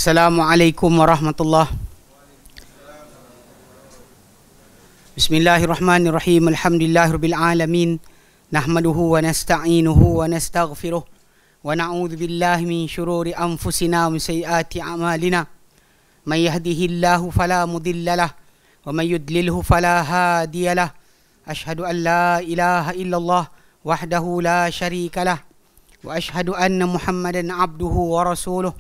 Assalamualaikum warahmatullahi. Bismillahirrahmanirrahim. Alhamdulillahirabbil alamin. Nahmaduhu wa nasta'inuhu wa nastaghfiruh wa na'udzu billahi min shururi anfusina wa min sayyiati a'malina. May yahdihillahu fala mudilla lahu wa may yudlilhu fala hadiya lahu. Ashhadu an la ilaha illallah wahdahu la syarika lahu wa ashhadu anna Muhammadan abduhu wa rasuluh.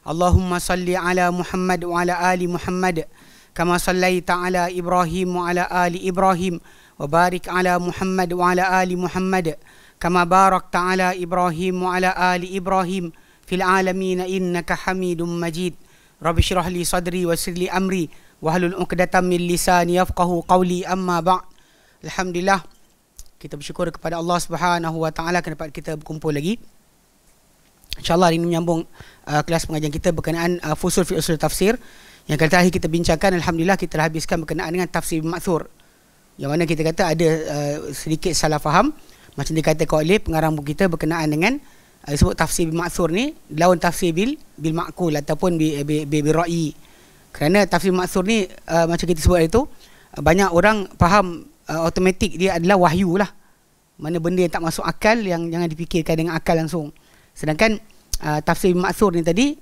Allahumma salli ala Muhammad wa ala ali Muhammad kama sallaita ala Ibrahim wa ala ali Ibrahim wa barik ala Muhammad wa ala ali Muhammad kama barakta ala Ibrahim wa ala ali Ibrahim fil alamin innaka Hamidum Majid. Rabbi shrah li sadri wa yassir li amri wahlul 'uqdatam min lisani yafqahu qawli, amma ba'd. Alhamdulillah, kita bersyukur kepada Allah Subhanahu wa taala kerana dapat kita berkumpul lagi. InsyaAllah hari ini menyambung kelas pengajian kita berkenaan fusul fi usul tafsir. Yang kali terakhir kita bincangkan, Alhamdulillah kita dah habiskan berkenaan dengan tafsir ma'thur, yang mana kita kata ada sedikit salah faham. Macam dikatakan oleh pengarang buku kita berkenaan dengan disebut tafsir ma'thur ni lawan tafsir bil ma'kul ataupun bil ra'i. Kerana tafsir ma'thur ni macam kita sebut itu, banyak orang faham automatik dia adalah wahyu lah. Mana benda yang tak masuk akal, yang jangan dipikirkan dengan akal langsung. Sedangkan tafsir ma'thur ni tadi,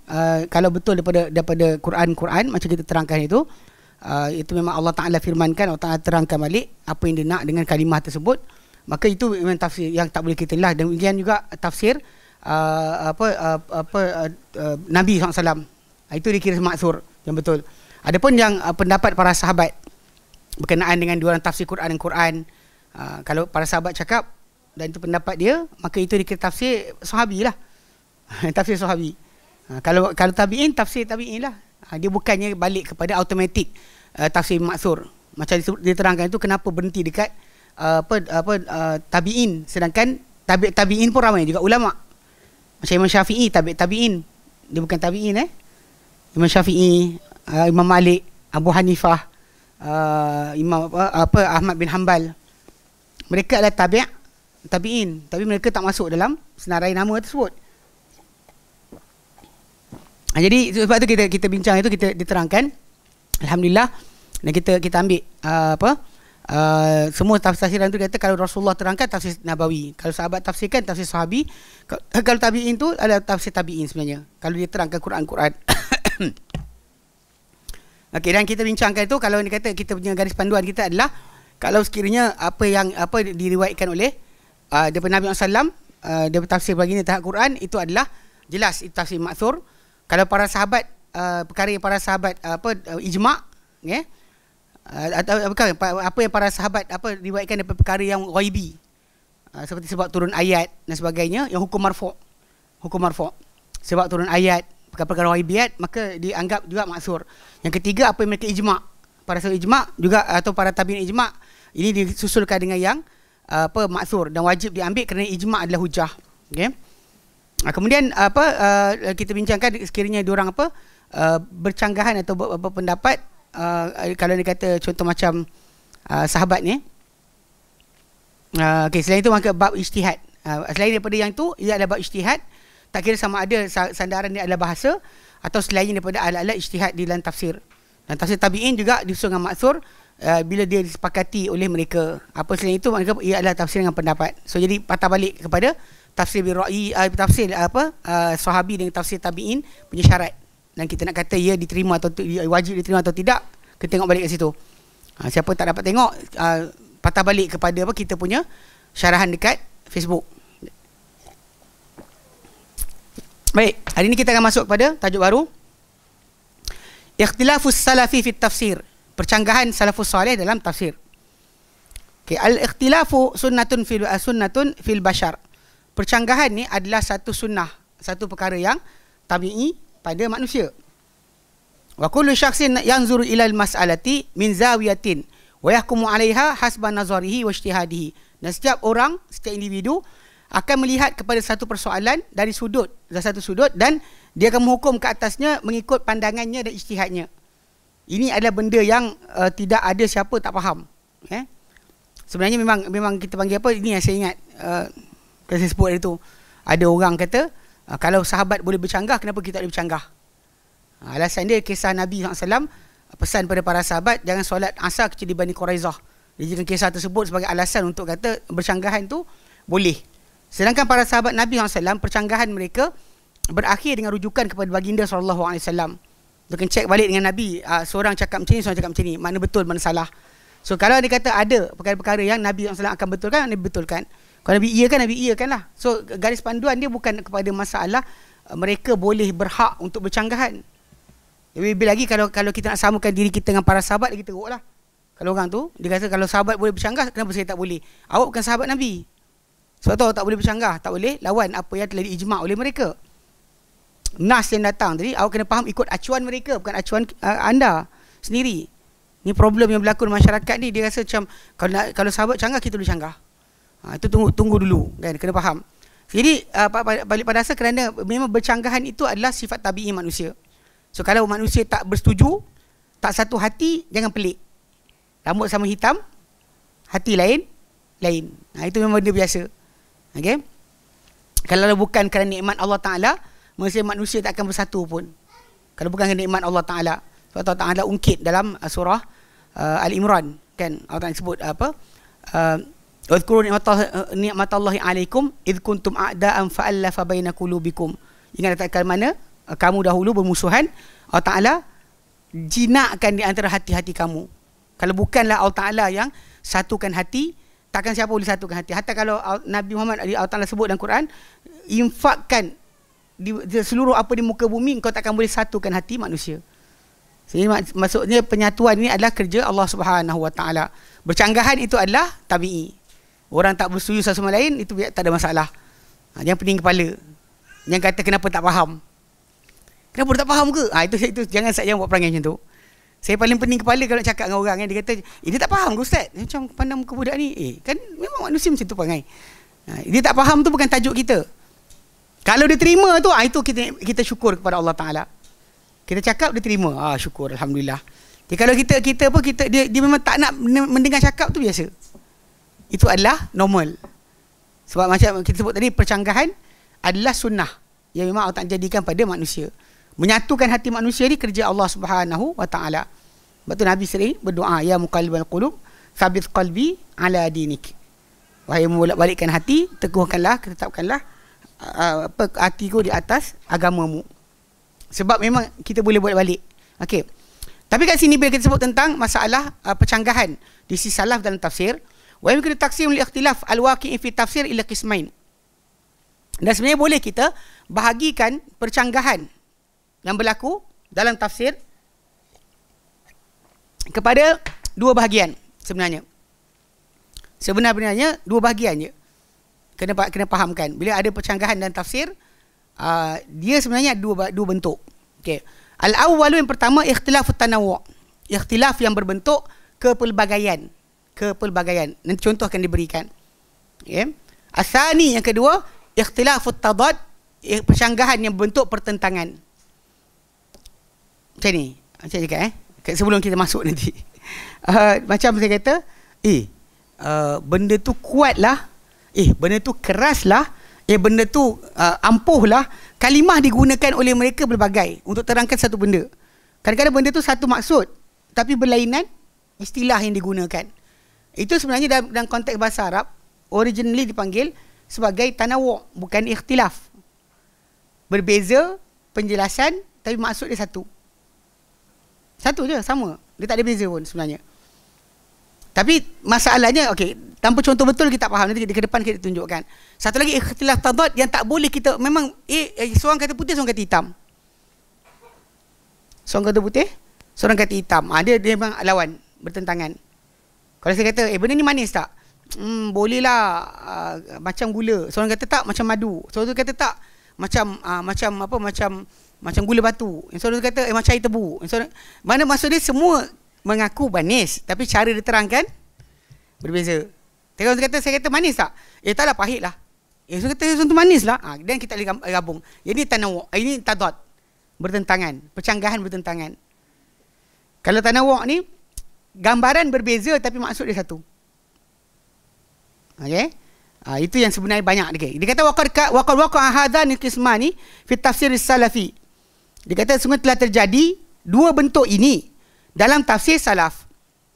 kalau betul daripada Quran macam kita terangkan itu memang Allah Ta'ala firmankan, Allah Ta'ala terangkan balik apa yang dia nak dengan kalimah tersebut, maka itu memang tafsir yang tak boleh kita lah. Dan kemudian juga tafsir Nabi SAW, itu dikira ma'thur yang betul. Adapun yang pendapat para sahabat berkenaan dengan dua orang tafsir Quran dan Quran, kalau para sahabat cakap dan itu pendapat dia, maka itu dikira tafsir sahabi lah. Tafsir sahabi. Kalau tabi'in, tafsir tabi'in lah. Dia bukannya balik kepada automatik tafsir ma'thur. Macam dia terangkan itu, kenapa berhenti dekat tabi'in, sedangkan tabi'in pun ramai juga ulama. Macam Imam Syafi'i, tabi'in. Dia bukan tabi'in Imam Syafi'i, Imam Malik, Abu Hanifah, Imam Ahmad bin Hanbal. Mereka adalah tabi'in, tapi mereka tak masuk dalam senarai nama tersebut. Jadi sebab tu kita bincang itu, kita diterangkan, Alhamdulillah. Dan kita ambil semua tafsiran tu kata, kalau Rasulullah terangkan tafsir Nabawi, kalau sahabat tafsirkan tafsir sahabi, kalau tabi'in tu adalah tafsir tabi'in sebenarnya, kalau dia terangkan Quran. Okey, dan kita bincangkan itu, kalau dia kata kita punya garis panduan kita adalah, kalau sekiranya apa diriwayatkan oleh daripada Nabi SAW, daripada tafsir baginda terhadap Quran, itu adalah jelas itu tafsir ma'thur. Kalau para sahabat, perkara yang para sahabat ijma', atau apa yang para sahabat riwayatkan daripada perkara yang ghaibi, seperti sebab turun ayat dan sebagainya, yang hukum marfu', sebab turun ayat, perkara ghaibiyat, maka dianggap juga ma'thur. Yang ketiga, apa yang mereka ijma', para sahabat ijma' juga, atau para tabi'in ijma', ini disusulkan dengan yang ma'thur, dan wajib diambil kerana ijma' adalah hujah. Okey. Kemudian kita bincangkan sekiranya diorang bercanggahan atau berpendapat, kalau dia kata contoh macam sahabat ni, okay, selain itu maka bab ijtihad, selain daripada yang tu ia adalah bab ijtihad, tak kira sama ada sandaran dia adalah bahasa atau selain daripada alat-alat ijtihad di dalam tafsir. Dan tafsir tabi'in juga disusul dengan ma'thur bila dia disepakati oleh mereka. Apa selain itu maka ia adalah tafsir dengan pendapat. So jadi patah balik kepada tafsir bil ra'i, tafsir sahabi dengan tafsir tabi'in punya syarat, dan kita nak kata ia diterima atau wajib diterima atau tidak, kita tengok balik kat situ. Siapa tak dapat tengok, patah balik kepada kita punya syarahan dekat Facebook. Baik, hari ini kita akan masuk kepada tajuk baru, ikhtilafus salafi fit tafsir, percanggahan salafus salih dalam tafsir. Okay, al-ikhtilafu sunnatun fil bashar. Percanggahan ni adalah satu sunnah, satu perkara yang tabi'i pada manusia. Wa kullu syakhsin yanzuru ila al-mas'alati min zawiyatin wa yahkumu 'alaiha hasba nazarihi wa ijtihadihi. Dan setiap orang, setiap individu akan melihat kepada satu persoalan dari satu sudut, dan dia akan menghukum ke atasnya mengikut pandangannya dan ijtihadnya. Ini adalah benda yang tidak ada siapa tak faham. Sebenarnya memang kita panggil apa, ini yang saya ingat, saya sebut itu, ada orang kata kalau sahabat boleh bercanggah, kenapa kita tak boleh bercanggah? Alasan dia kisah Nabi SAW pesan pada para sahabat jangan solat asar kecuali di Bani Quraizah. Dia jadikan kisah tersebut sebagai alasan untuk kata bercanggahan tu boleh. Sedangkan para sahabat Nabi SAW, percanggahan mereka berakhir dengan rujukan kepada baginda SAW. Dia akan cek balik dengan Nabi, seorang cakap macam ni, seorang cakap macam ni, mana betul, mana salah. So kalau dia kata ada perkara-perkara yang Nabi SAW akan betulkan, Nabi betulkan. Kalau Nabi iakan lah. So garis panduan dia bukan kepada masalah mereka boleh berhak untuk bercanggahan. Lebih lagi kalau kita nak samakan diri kita dengan para sahabat, kita teruk lah. Kalau orang tu dia kata kalau sahabat boleh bercanggah, kenapa saya tak boleh? Awak bukan sahabat Nabi. Sebab tu awak tak boleh bercanggah, tak boleh lawan apa yang telah diijma' oleh mereka. Nas yang datang tadi, awak kena faham ikut acuan mereka, bukan acuan anda sendiri. Ni problem yang berlaku di masyarakat ni. Dia rasa macam kalau sahabat canggah, kita boleh canggah. Itu tunggu dulu kan, kena faham. Jadi balik pada asal, kerana memang bercanggahan itu adalah sifat tabi'i manusia. So kalau manusia tak bersetuju, tak satu hati, jangan pelik. Rambut sama hitam, hati lain. Itu memang benda biasa. Okay? Kalau bukan kerana nikmat Allah Ta'ala, manusia tak akan bersatu pun. Kalau bukan kerana nikmat Allah Ta'ala. Sebab Allah Ta'ala ungkit dalam surah Al-Imran, kan? Allah Ta'ala sebut apa? Wadhkuru ni'matallahi alaikum idh kuntum a'da'an fa'allafa baina qulubikum. Ingat katakan mana kamu dahulu bermusuhan, Allah Ta'ala jinakkan di antara hati-hati kamu. Kalau bukanlah Allah Ta'ala yang satukan hati, takkan siapa boleh satukan hati. Hatta kalau Nabi Muhammad Allah Ta'ala sebut dalam Quran, infakkan di seluruh apa di muka bumi, kau takkan boleh satukan hati manusia. Jadi maksudnya penyatuan ini adalah kerja Allah Subhanahu Wa Ta'ala. Bercanggahan itu adalah tabi'i. Orang tak bersetuju satu sama lain, itu tak ada masalah. Yang pening kepala, yang kata kenapa tak faham. Kenapa tak faham ke? Itu jangan buat perangai macam tu. Saya paling pening kepala kalau nak cakap dengan orang, dia kata, dia tak faham ke Ustaz? Macam pandang muka budak ni. Kan memang manusia macam tu perangai. Dia tak faham tu bukan tajuk kita. Kalau dia terima tu, itu kita syukur kepada Allah Ta'ala. Kita cakap, dia terima. Syukur, Alhamdulillah. Jadi kalau dia memang tak nak mendengar cakap tu, biasa. Itu adalah normal. Sebab macam kita sebut tadi, percanggahan adalah sunnah yang memang Allah Ta'ala jadikan pada manusia. Menyatukan hati manusia ni kerja Allah Subhanahu Wa Ta'ala. Sebab tu Nabi sering berdoa, ya muqallibal qulub tsabbit qalbi ala dinik. Wahai membolak-balikkan hati, teguhkanlah, tetapkanlah hatiku di atas agamamu. Sebab memang kita boleh bolak-balik. Okey. Tapi kat sini bila kita sebut tentang masalah percanggahan di sisi salaf dalam tafsir, wa yumkinu taqsim li ikhtilaf al-waqi'i fi tafsir ila qismain. Dan sebenarnya boleh kita bahagikan percanggahan yang berlaku dalam tafsir kepada dua bahagian sebenarnya. Sebenarnya dua bahagian je. Kena fahamkan. Bila ada percanggahan dalam tafsir, dia sebenarnya dua bentuk. Okey. Al-awwalu, yang pertama, ikhtilafut tanawwu'. Ikhtilaf yang berbentuk kepelbagaian. Nanti contoh akan diberikan. Okey. Asani, yang kedua, ikhtilafut tadad, percanggahan yang berbentuk pertentangan. Macam ni. Macam cakap sebelum kita masuk nanti. Macam saya kata, benda tu kuat lah, benda tu keras lah, benda tu ampuh lah. Kalimah digunakan oleh mereka berbagai untuk terangkan satu benda. Kadang-kadang benda tu satu maksud, tapi berlainan istilah yang digunakan. Itu sebenarnya dalam konteks bahasa Arab originally dipanggil sebagai tanawu', bukan ikhtilaf. Berbeza penjelasan, tapi maksud dia satu. Satu je, sama. Dia tak ada beza pun sebenarnya. Tapi masalahnya, tanpa contoh betul kita tak faham. Nanti ke depan kita tunjukkan. Satu lagi, ikhtilaf tadad yang tak boleh kita, memang seorang kata putih, seorang kata hitam. Seorang kata putih, seorang kata hitam. Dia memang lawan, bertentangan. Kalau saya kata, benda ni manis tak? Boleh lah, macam gula. Seorang kata tak, macam madu. Seorang kata tak, macam gula batu. Yang seorang kata macam air tebu. Mana maksud dia semua mengaku manis, tapi cara diterangkan berbeza. Kalau orang kata, saya kata manis tak? Taklah, pahit lah. Seorang kata sesuatu manis lah. Dan kita gabung. Ini tanawu', ini tadad, bertentangan, percanggahan bertentangan. Kalau tanawu' ni gambaran berbeza tapi maksud dia satu. Okey. Itu yang sebenarnya banyak dia kata waqad waqa'a hadzani qismani fi tafsir as-salafi. Dia kata sungguh telah terjadi dua bentuk ini dalam tafsir salaf.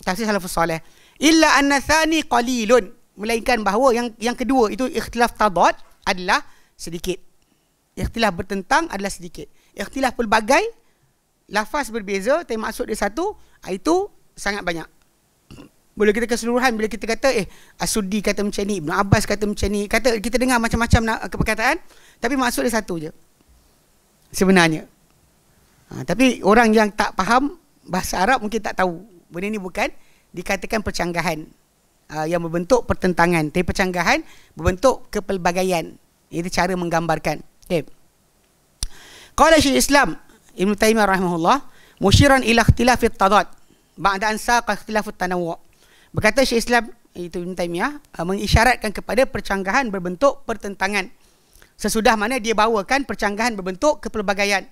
Tafsir salafus soleh. Illa anna thani qalilun. Melainkan bahawa yang kedua itu ikhtilaf tadad adalah sedikit. Ikhtilaf bertentang adalah sedikit. Ikhtilaf pelbagai, lafaz berbeza tapi maksud dia satu, itu sangat banyak. Boleh kita keseluruhan bila kita kata As-Suddi kata macam ni, Ibn Abbas kata macam ni, kita dengar macam-macam perkataan tapi maksud dia satu je sebenarnya. Tapi orang yang tak faham bahasa Arab mungkin tak tahu benda ni bukan dikatakan percanggahan yang berbentuk pertentangan, tapi percanggahan berbentuk kepelbagaian. Itu cara menggambarkan. Okay. Qala Syekh Islam Ibn Taimiyah rahimahullah musyiran ila ikhtilafit tadad ba'da an saqa ikhtilafut tanawwu'. Berkata Syekh Islam itu Ibn Taimiyah mengisyaratkan kepada percanggahan berbentuk pertentangan sesudah mana dia bawakan percanggahan berbentuk kepelbagaian.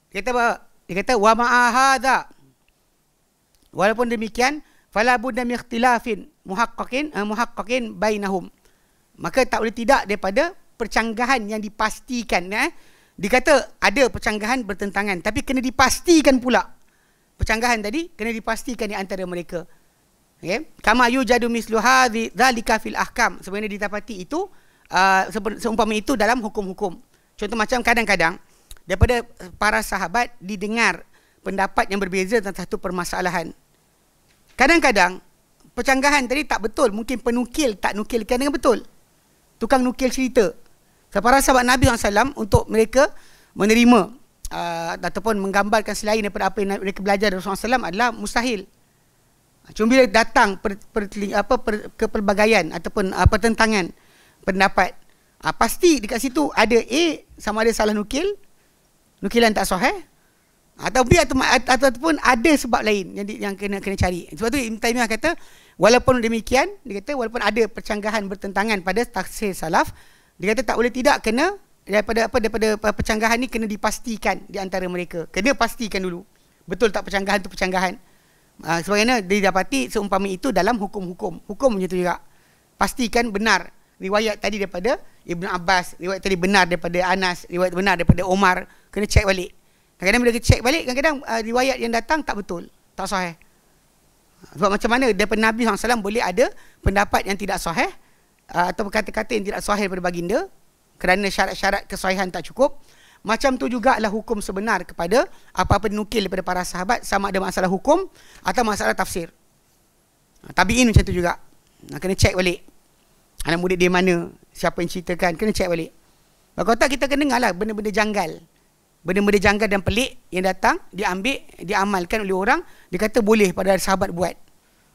Dia kata wa ma'a hadza, walaupun demikian fala budda min ikhtilafin muhaqqaqin bainahum, maka tak boleh tidak daripada percanggahan yang dipastikan. Dikata ada percanggahan bertentangan tapi kena dipastikan pula. Percanggahan tadi kena dipastikan di antara mereka. Okay. Kama yujadu mislu dzalika fil ahkam, sebenarnya didapati itu seumpama itu dalam hukum-hukum. Contoh macam kadang-kadang daripada para sahabat didengar pendapat yang berbeza tentang satu permasalahan. Kadang-kadang percanggahan tadi tak betul, mungkin penukil tak nukilkan dengan betul. Tukang nukil cerita. Para sahabat Nabi SAW untuk mereka menerima ataupun menggambarkan selain daripada apa yang mereka belajar dari Rasulullah SAW adalah mustahil. Cuma bila datang kepelbagaian ataupun pertentangan pendapat, pasti dekat situ ada sama ada salah nukilan tak sahih, ataupun ada sebab lain yang kena cari. Sebab tu Ibn Taimiyah kata walaupun demikian, dia kata walaupun ada percanggahan bertentangan pada tafsir salaf, dia kata tak boleh tidak kena daripada percanggahan ni kena dipastikan di antara mereka. Kena pastikan dulu betul tak percanggahan tu percanggahan. Sebagainya didapati seumpama itu dalam hukum-hukum. Hukum macam tu juga. Pastikan benar riwayat tadi daripada Ibn Abbas, riwayat tadi benar daripada Anas, riwayat benar daripada Omar. Kena cek balik. Kadang-kadang bila kita cek balik, kadang-kadang riwayat yang datang tak betul, tak sahih. Sebab macam mana daripada Nabi SAW boleh ada pendapat yang tidak sahih atau kata-kata yang tidak sahih daripada baginda kerana syarat-syarat kesahihan tak cukup. Macam tu juga adalah hukum sebenar kepada apa-apa dinukil daripada para sahabat, sama ada masalah hukum atau masalah tafsir. Tabi'in macam tu juga. Kena cek balik. Anak murid dia mana, siapa yang ceritakan, kena cek balik. Kalau tak kita kena dengar lah benda-benda janggal. Benda-benda janggal dan pelik yang datang, diambil, diamalkan oleh orang, dia kata boleh pada sahabat buat.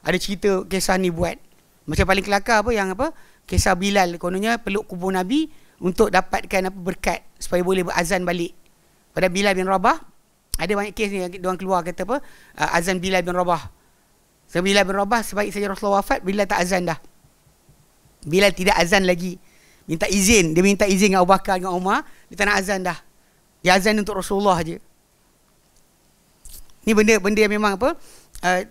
Ada cerita kisah ni buat. Macam paling kelakar kisah Bilal, kononnya peluk kubur Nabi untuk dapatkan berkat supaya boleh berazan balik. Pada Bilal bin Rabah, ada banyak kes ni yang diorang keluar kata azan Bilal bin Rabah. So Bilal bin Rabah sebaik saja Rasulullah wafat, Bilal tak azan dah. Bilal tidak azan lagi. Minta izin, dia minta izin dengan Abu Bakar dengan Umar, dia tak nak azan dah. Dia azan untuk Rasulullah je. Ni benda yang memang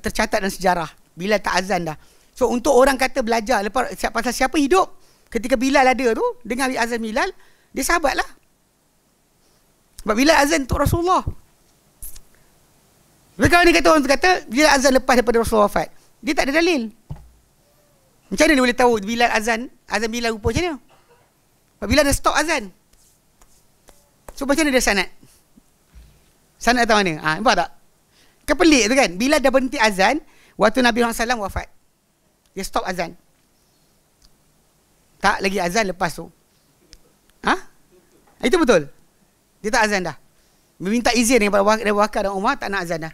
tercatat dalam sejarah. Bilal tak azan dah. So untuk orang kata belajar lepas pasal siapa hidup ketika Bilal ada tu, dengar azan Bilal, dia sahabat lah. Sebab Bilal azan untuk Rasulullah. Tapi kalau dia kata orang tu kata Bilal azan lepas daripada Rasulullah wafat, dia tak ada dalil. Macam mana dia boleh tahu Bilal azan Bilal rupa macam mana? Sebab Bilal dah stop azan. So macam mana dia sanad? Sanad atau mana? Nampak tak? Kepelik tu kan? Bilal dah berhenti azan waktu Nabi SAW wafat. Dia stop azan. Tak lagi azan lepas tu. Itu betul. Dia tak azan dah. Meminta izin daripada Abu Bakar dan Umar, tak nak azan dah.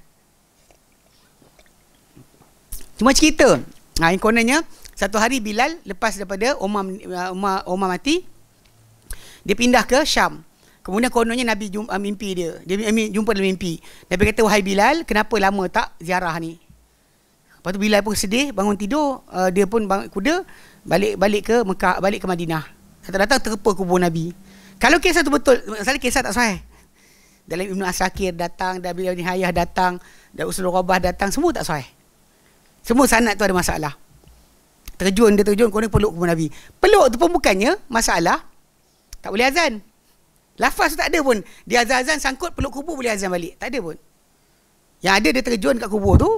Cuma cerita. Yang kononnya satu hari Bilal lepas daripada Umar mati, dia pindah ke Syam. Kemudian kononnya Nabi mimpi dia. Dia jumpa dalam mimpi. Nabi kata, wahai Bilal, kenapa lama tak ziarah ni? Lepas tu Bilal pun sedih, bangun tidur, dia pun bangun kuda, balik ke Mekah, balik ke Madinah. Datang terpa kubur Nabi. Kalau kisah tu betul, masalah kisah tak sahih. Dalam Ibn Asakir datang, dan Bilal Nihayah datang, dan Usul Rabah datang, semua tak sahih. Semua sanad tu ada masalah. Dia terjun, kemudian peluk kubur Nabi. Peluk tu pun bukannya masalah tak boleh azan. Lafaz tu tak ada pun. Dia azan-azan sangkut peluk kubur boleh azan balik. Tak ada pun. Yang ada dia terjun kat kubur tu,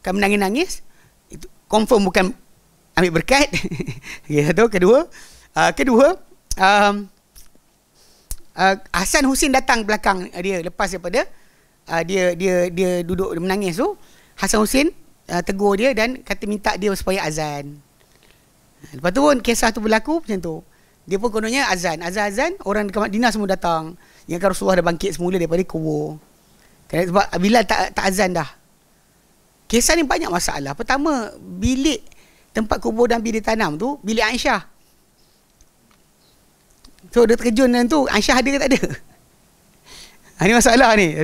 kan menangis-nangis, itu confirm bukan ambil berkat. Okay, satu. Kedua, Hasan Husin datang belakang dia lepas daripada dia duduk menangis tu. Hasan Husin tegur dia dan kata minta dia supaya azan. Lepas tu pun kisah tu berlaku macam tu. Dia pun kononnya azan, orang dekat Madinah semua datang. Ingatkan Rasulullah dah bangkit semula daripada kubur. Sebab Bilal tak azan dah. Kisah ni banyak masalah. Pertama, bilik tempat kubur Nabi ditanam tu bilik Aisyah. So dia terkejut dengan tu, Aisyah ada ke tak ada? Ini masalah ni.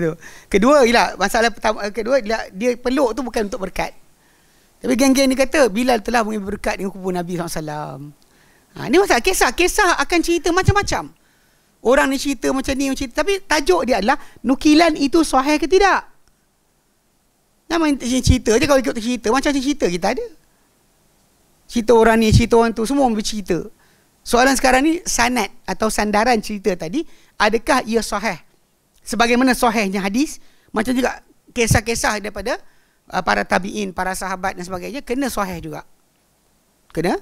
Kedua, masalah pertama, kedua dia peluk tu bukan untuk berkat. Tapi geng-geng ni kata Bilal telah mengambil berkat dengan kubur Nabi SAW. Ni masalah kisah akan cerita macam-macam. Orang ni cerita macam ni, tapi tajuk dia adalah nukilan itu sahih ke tidak. Nama cerita je, kalau ikut cerita macam cerita kita ada. Cerita orang ni, cerita orang tu, semua bercerita. Soalan sekarang ni sanad atau sandaran cerita tadi, adakah ia sahih? Sebagaimana sahihnya hadis, macam juga kisah-kisah daripada para tabi'in, para sahabat dan sebagainya, kena sahih juga. Kena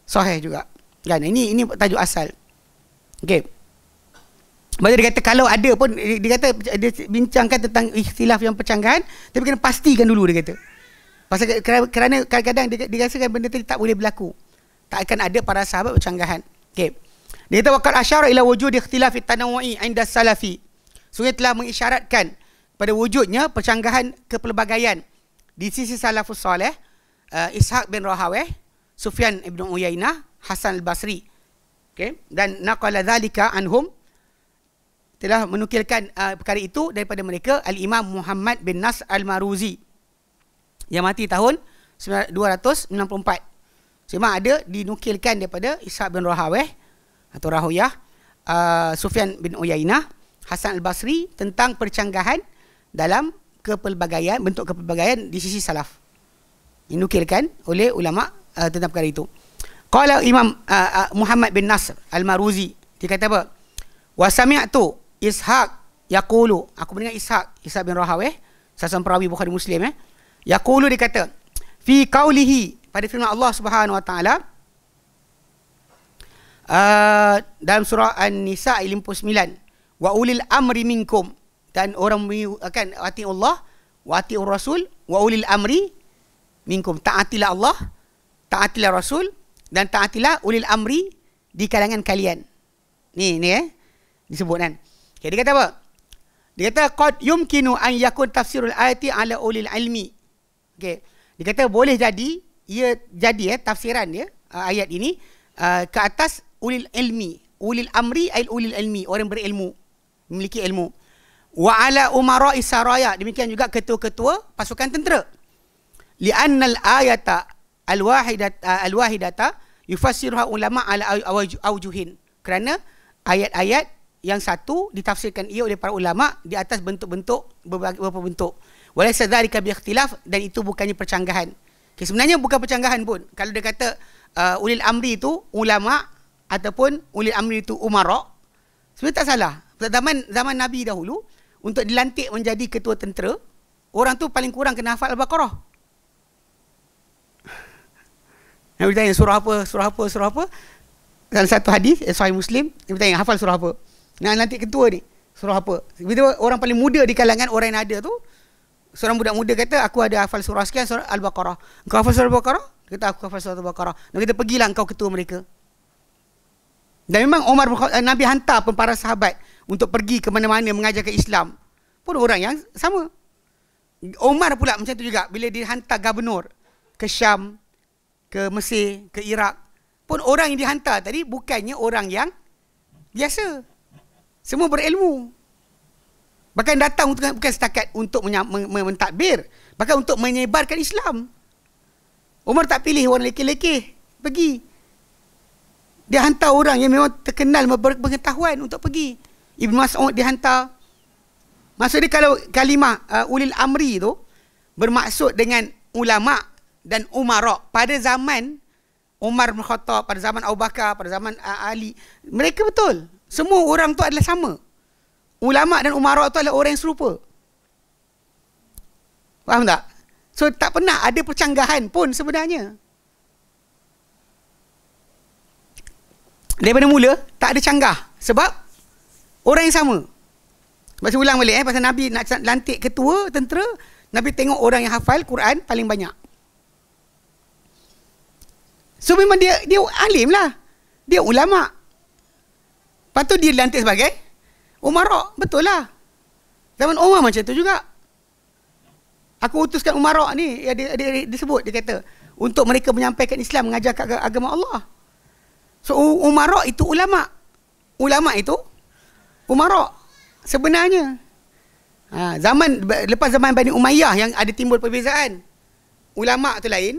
sahih juga. Kan? Ini tajuk asal. Okey. Lepas dia kata kalau ada pun, dia kata dia bincangkan tentang ikhtilaf yang percanggahan, tapi kena pastikan dulu dia kata. Pasal kerana kadang-kadang dia rasakan benda tadi tak boleh berlaku. Tak akan ada para sahabat percanggahan. Okey. Dia kata waqad asyara ila wujud ikhtilaf at-tanawu'i 'inda salafi. Sungguh telah mengisyaratkan pada wujudnya percanggahan kepelbagaian di sisi salafus soleh, Ishaq bin Rahaweh, Sufyan ibn Uyainah, Hasan al-Basri. Okey, dan naqala dzalika anhum, telah menukilkan perkara itu daripada mereka al-Imam Muhammad bin Nasr al-Maruzi yang mati tahun 264. Memang ada dinukilkan daripada Ishaq bin Rahaweh atau Rahuyah, Sufyan bin Uyainah, Hasan al-Basri tentang percanggahan dalam kepelbagaian, bentuk kepelbagaian di sisi salaf. Dinukilkan oleh ulama tentang perkara itu. Qala Imam Muhammad bin Nasr al-Maruzi, dia kata apa? Wa sami'tu Ishaq yaqulu, aku mendengar Ishaq bin Rahaweh, salah perawi Bukhari Muslim, yaqulu, dia kata fi qaulihi, pada firman Allah Subhanahu wa taala dalam surah An-Nisa ayat 59, wa ulil amri minkum, dan orang akan ati Allah wa ati Rasul wa ulil amri minkum, taatilah Allah, taatilah Rasul, dan taatilah ulil amri di kalangan kalian. Ni disebut kan. Okay, dia kata apa? Dia kata qad yumkinu an yakun tafsirul ayati ala ulil ilmi. Okey. Dia kata boleh jadi tafsiran dia ayat ini ke atas ulil ilmi. Ulil amri ay ulil ilmi, orang berilmu, memiliki ilmu. Wa ala umara'i saraya, demikian juga ketua-ketua pasukan tentera. Li'annal ayata al-wahidata yufassiruha ulama ala awjuhin. Kerana ayat-ayat yang satu ditafsirkan ia oleh para ulama di atas bentuk-bentuk, beberapa bentuk. Walaysa dzalika bi ikhtilaf, dan itu bukannya percanggahan. Okay, sebenarnya bukan percanggahan pun. Kalau dia kata ulil amri itu ulama ataupun ulil amri itu umara, sebenarnya tak salah. Zaman Nabi dahulu, untuk dilantik menjadi ketua tentera, orang tu paling kurang kena hafal Al-Baqarah. Nabi tanya surah apa? Dalam satu hadis Sahih Muslim, dia bertanya hafal surah apa? Nak nanti ketua ni surah apa? Bila orang paling muda di kalangan orang yang ada tu, seorang budak muda kata aku ada hafal surah sekian, surah Al-Baqarah. Engkau hafal surah Al-Baqarah? Kata aku hafal surah Al-Baqarah. Nabi kata pergilah engkau ketua mereka. Dan memang Nabi hantar pun para sahabat untuk pergi ke mana-mana mengajarkan Islam, pun orang yang sama. Umar pula macam tu juga, bila dihantar gubernur ke Syam, ke Mesir, ke Iraq, pun orang yang dihantar tadi bukannya orang yang biasa, semua berilmu. Bahkan datang bukan setakat untuk mentadbir, bahkan untuk menyebarkan Islam. Umar tak pilih orang lekeh-lekeh pergi. Dia hantar orang yang memang terkenal berpengetahuan untuk pergi. Ibn Mas'ud dihantar. Maksud dia kalau kalimah ulil amri tu bermaksud dengan ulama dan umara pada zaman Umar bin Khattab, pada zaman Abu Bakar, pada zaman Ali, mereka betul. Semua orang tu adalah sama. ulama dan umara tu adalah orang yang serupa. Faham tak? So tak pernah ada percanggahan pun sebenarnya. Daripada mula tak ada canggah sebab orang yang sama. Sebab saya ulang balik pasal Nabi nak lantik ketua tentera, Nabi tengok orang yang hafal Quran paling banyak. So memang dia alim lah. Dia ulama. Lepas tu dia lantik sebagai umara. Betul lah. Zaman Umar macam tu juga. Aku utuskan umara ni, dia disebut, dia kata untuk mereka menyampaikan Islam, mengajar agama Allah. So umara itu ulama. Ulama itu umara sebenarnya. Lepas zaman Bani Umayyah yang ada timbul perbezaan. Ulama tu lain,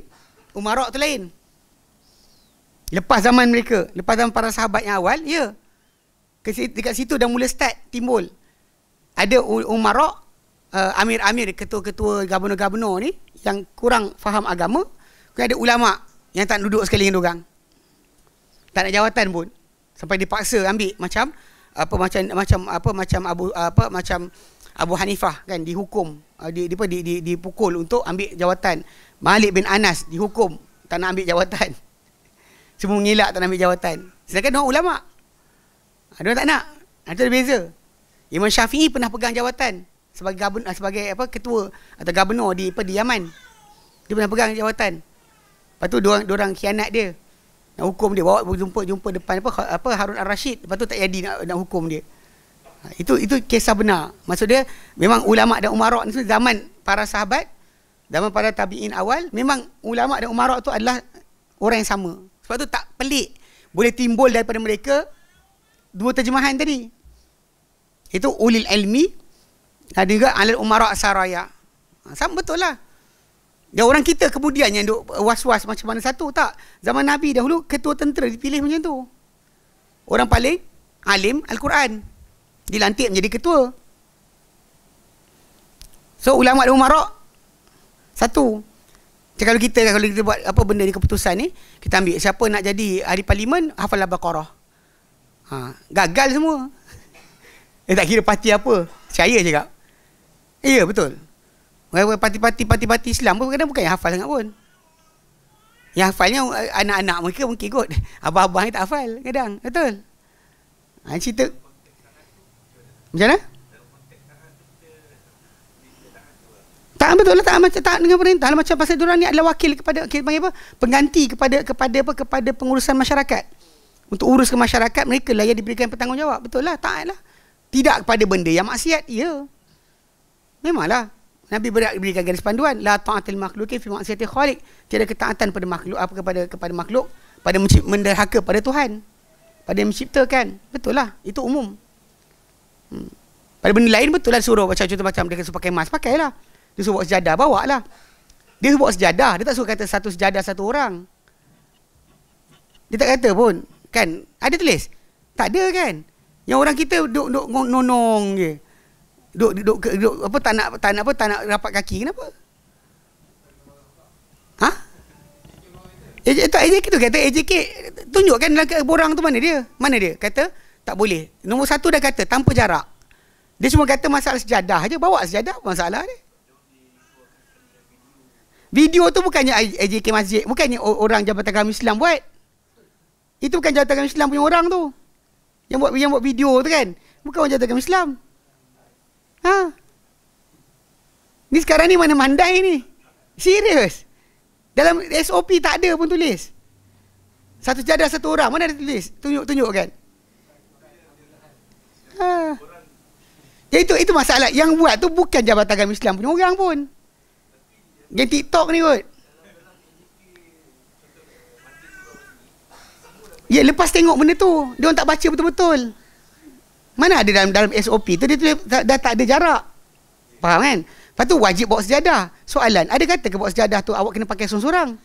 umara tu lain. Lepas zaman mereka, lepas zaman para sahabat yang awal, ya. Dekat situ dah mula start timbul. Ada umara, amir-amir, ketua-ketua, gubernur-gubernur ni yang kurang faham agama. Kemudian ada ulama yang tak duduk sekali dengan diorang. Tak nak jawatan pun. Sampai dipaksa ambil macam Abu Hanifah kan, dihukum, dipukul untuk ambil jawatan. Malik bin Anas dihukum tak nak ambil jawatan. Semua mengelak tak nak ambil jawatan. Sedangkan orang ulama, dia tak nak. Itu ada beza. Imam Syafi'i pernah pegang jawatan sebagai ketua atau gubernur di Yaman. Dia pernah pegang jawatan. Lepas tu diorang khianat dia. Nak hukum dia, bawa jumpa depan Harun Ar-Rashid. Lepas tu tak jadi nak hukum dia. Itu kisah benar. Maksud dia memang ulama dan umara ni zaman para sahabat, zaman para tabi'in awal, memang ulama dan umara tu adalah orang yang sama. Sebab tu tak pelik boleh timbul daripada mereka dua terjemahan tadi. Itu ulil ilmi, ada juga alal umara saraya. Sama betul lah. Dan orang kita kemudian yang duk was-was macam mana satu, tak. Zaman Nabi dahulu ketua tentera dipilih macam tu. Orang paling alim Al-Quran dilantik menjadi ketua. So ulama dan umara satu. Kalau kita buat apa benda ni, keputusan ni, kita ambil siapa nak jadi ahli parlimen, hafal Al-Baqarah. Gagal semua. Tak kira parti apa, percaya je kak. Ya betul. Parti-parti Islam pun kadang bukan yang hafal sangat pun. Yang hafalnya anak-anak mereka mungkin kot. Abah-abah ni tak hafal kadang. Betul. Cerita macam mana? Tak betul lah, tak dengan perintah lah, macam pasal diorang ni adalah wakil kepada, panggil apa, pengganti kepada pengurusan masyarakat. Untuk urus ke masyarakat, mereka lah yang diberikan bertanggungjawab. Betul lah, taat lah. Tidak kepada benda yang maksiat, ya. Memanglah. Nabi berikan garis panduan, la ta'atil makhluqin fi maksiatil khaliq. Tiada ketaatan pada makhluk, kepada makhluk, pada menderhaka pada Tuhan, pada yang menciptakan. Betul lah, itu umum. Pada benda lain betul lah suruh, contoh macam dia suruh pakai mask, pakailah. Dia suruh bawa sejadah, bawa lah. Dia bawa sejadah, dia tak suruh kata satu sejadah satu orang. Dia tak kata pun, kan? Ada tulis? Tak ada kan? Yang orang kita duk nonong je. Duk apa tak nak rapat kaki, kenapa? AJK tu kata, AJK tunjukkan dalam borang tu mana dia? Kata tak boleh. Nombor satu dah kata tanpa jarak. Dia cuma kata masalah sejadah aja, bawa sejadah, masalah dia. Video tu bukannya AJK masjid, bukannya orang Jabatan Agama Islam buat. Itu bukan Jabatan Agama Islam punya orang tu. Yang buat video tu kan. Bukan orang Jabatan Agama Islam. Ni sekarang ni mana mandai ni? Serius. Dalam SOP tak ada pun tulis. Satu jadah satu orang, mana ada tulis? Tunjuk kan. Itu masalah. Yang buat tu bukan Jabatan Agama Islam punya orang pun. Yang TikTok ni kot. Ya, lepas tengok benda tu, dia orang tak baca betul-betul. Mana ada dalam SOP tu, dia tulis dah tak ada jarak. Faham kan? Lepas tu wajib bawa sejadah. Soalan, ada kata ke bawa sejadah tu awak kena pakai seorang-seorang?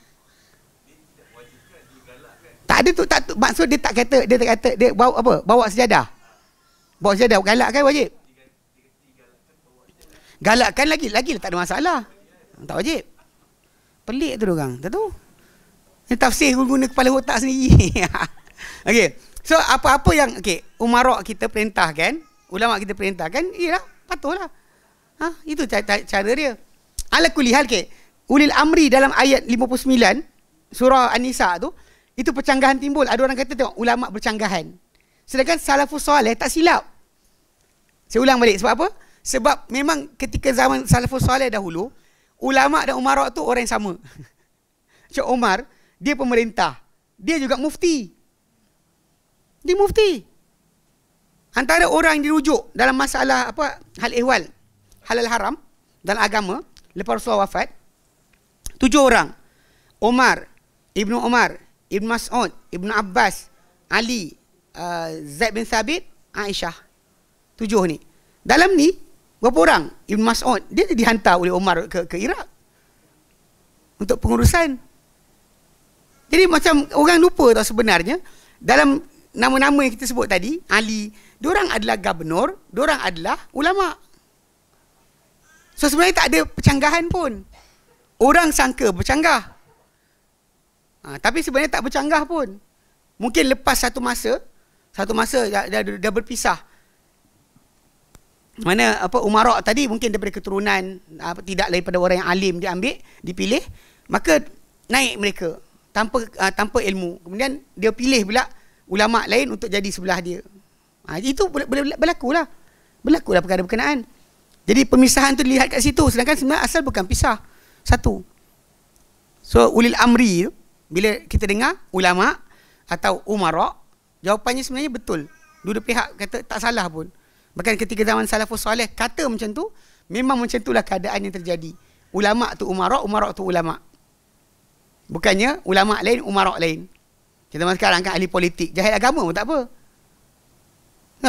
Tak ada tu, maksud dia tak kata dia bawa apa? Bawa sejadah. Bawa sejadah, galakkan wajib. Galakkan lagi tak ada masalah. Tak wajib. Pelik tu orang. Tak tahu. Ini tafsir guna kepala otak sendiri. Okey. So apa-apa yang umara kita perintahkan ulama kita perintahkan, iyalah, patuhlah. Itu cara dia. Ala kulli hal ke, ulil amri dalam ayat 59 surah An-Nisa tu, itu percanggahan timbul. Ada orang kata tengok ulama bercanggahan. Sedangkan salafus soleh tak silap. Saya ulang balik, sebab apa? Sebab memang ketika zaman salafus soleh dahulu, ulama dan umara tu orang yang sama. Syekh Umar, dia pemerintah, dia juga mufti. Dia mufti. Antara orang yang dirujuk dalam masalah apa, hal ehwal halal haram dalam agama lepas Rasulullah wafat, 7 orang. Umar, Ibnu Mas'ud, Ibnu Abbas, Ali, Zaid bin Thabit, Aisyah. 7 ni. Dalam ni berapa orang? Ibnu Mas'ud, dia dihantar oleh Umar ke Iraq untuk pengurusan. Jadi macam orang lupa tau sebenarnya, dalam nama-nama yang kita sebut tadi, Ali, diorang adalah gubernur, diorang adalah ulama. So sebenarnya tak ada percanggahan pun. Orang sangka bercanggah. Tapi sebenarnya tak bercanggah pun. Mungkin lepas satu masa dah berpisah. Mana apa umarak tadi mungkin daripada keturunan tidak daripada orang yang alim diambil, dipilih, maka naik mereka tanpa ilmu. Kemudian dia pilih pula ulama lain untuk jadi sebelah dia. Itu berlakulah perkara berkenaan. Jadi pemisahan tu dilihat kat situ, sedangkan sebenarnya asal bukan pisah. Satu. So ulil amri tu, bila kita dengar ulama atau umara, jawapannya sebenarnya betul. Dua pihak kata tak salah pun. Bahkan ketika zaman salafus soleh kata macam tu, memang macam itulah keadaan yang terjadi. Ulama tu umara tu ulama. Bukannya ulama lain, umara lain. Kita sekarang kan ahli politik, jahil agama pun tak apa.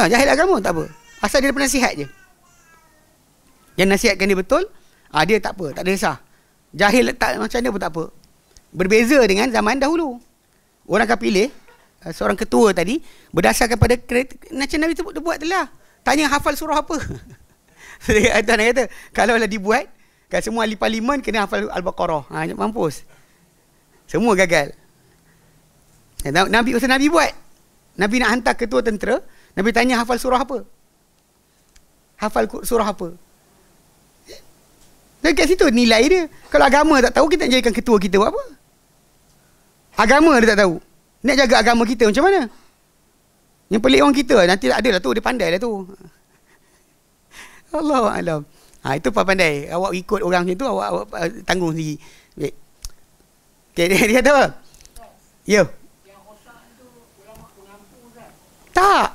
Jahil agama pun tak apa. Asal dia penasihat je. Yang nasihatkan dia betul, dia tak apa, tak ada resah. Jahil tak macam mana pun tak apa. Berbeza dengan zaman dahulu. Orang akan pilih seorang ketua tadi berdasarkan pada macam Nabi tu buat telah. Tanya hafal surah apa. Ada orang kata, kalau lah dibuat, kan semua ahli parlimen kena hafal Al-Baqarah. Mampus. Semua gagal. Nabi buat. Nabi nak hantar ketua tentera, Nabi tanya hafal surah apa. Hafal surah apa. Dekat situ nilai dia. Kalau agama tak tahu, kita nak jadikan ketua kita buat apa? Agama dia tak tahu. Nak jaga agama kita macam mana? Yang pelik orang kita, nanti tak ada lah tu, dia pandai lah tu. Allahuakbar. Itu pandai. Awak ikut orang macam tu, awak tanggung sendiri. Baik. Okay, dia kata apa? Ya. Yang rosak tu ulama pengampu kan? Tak.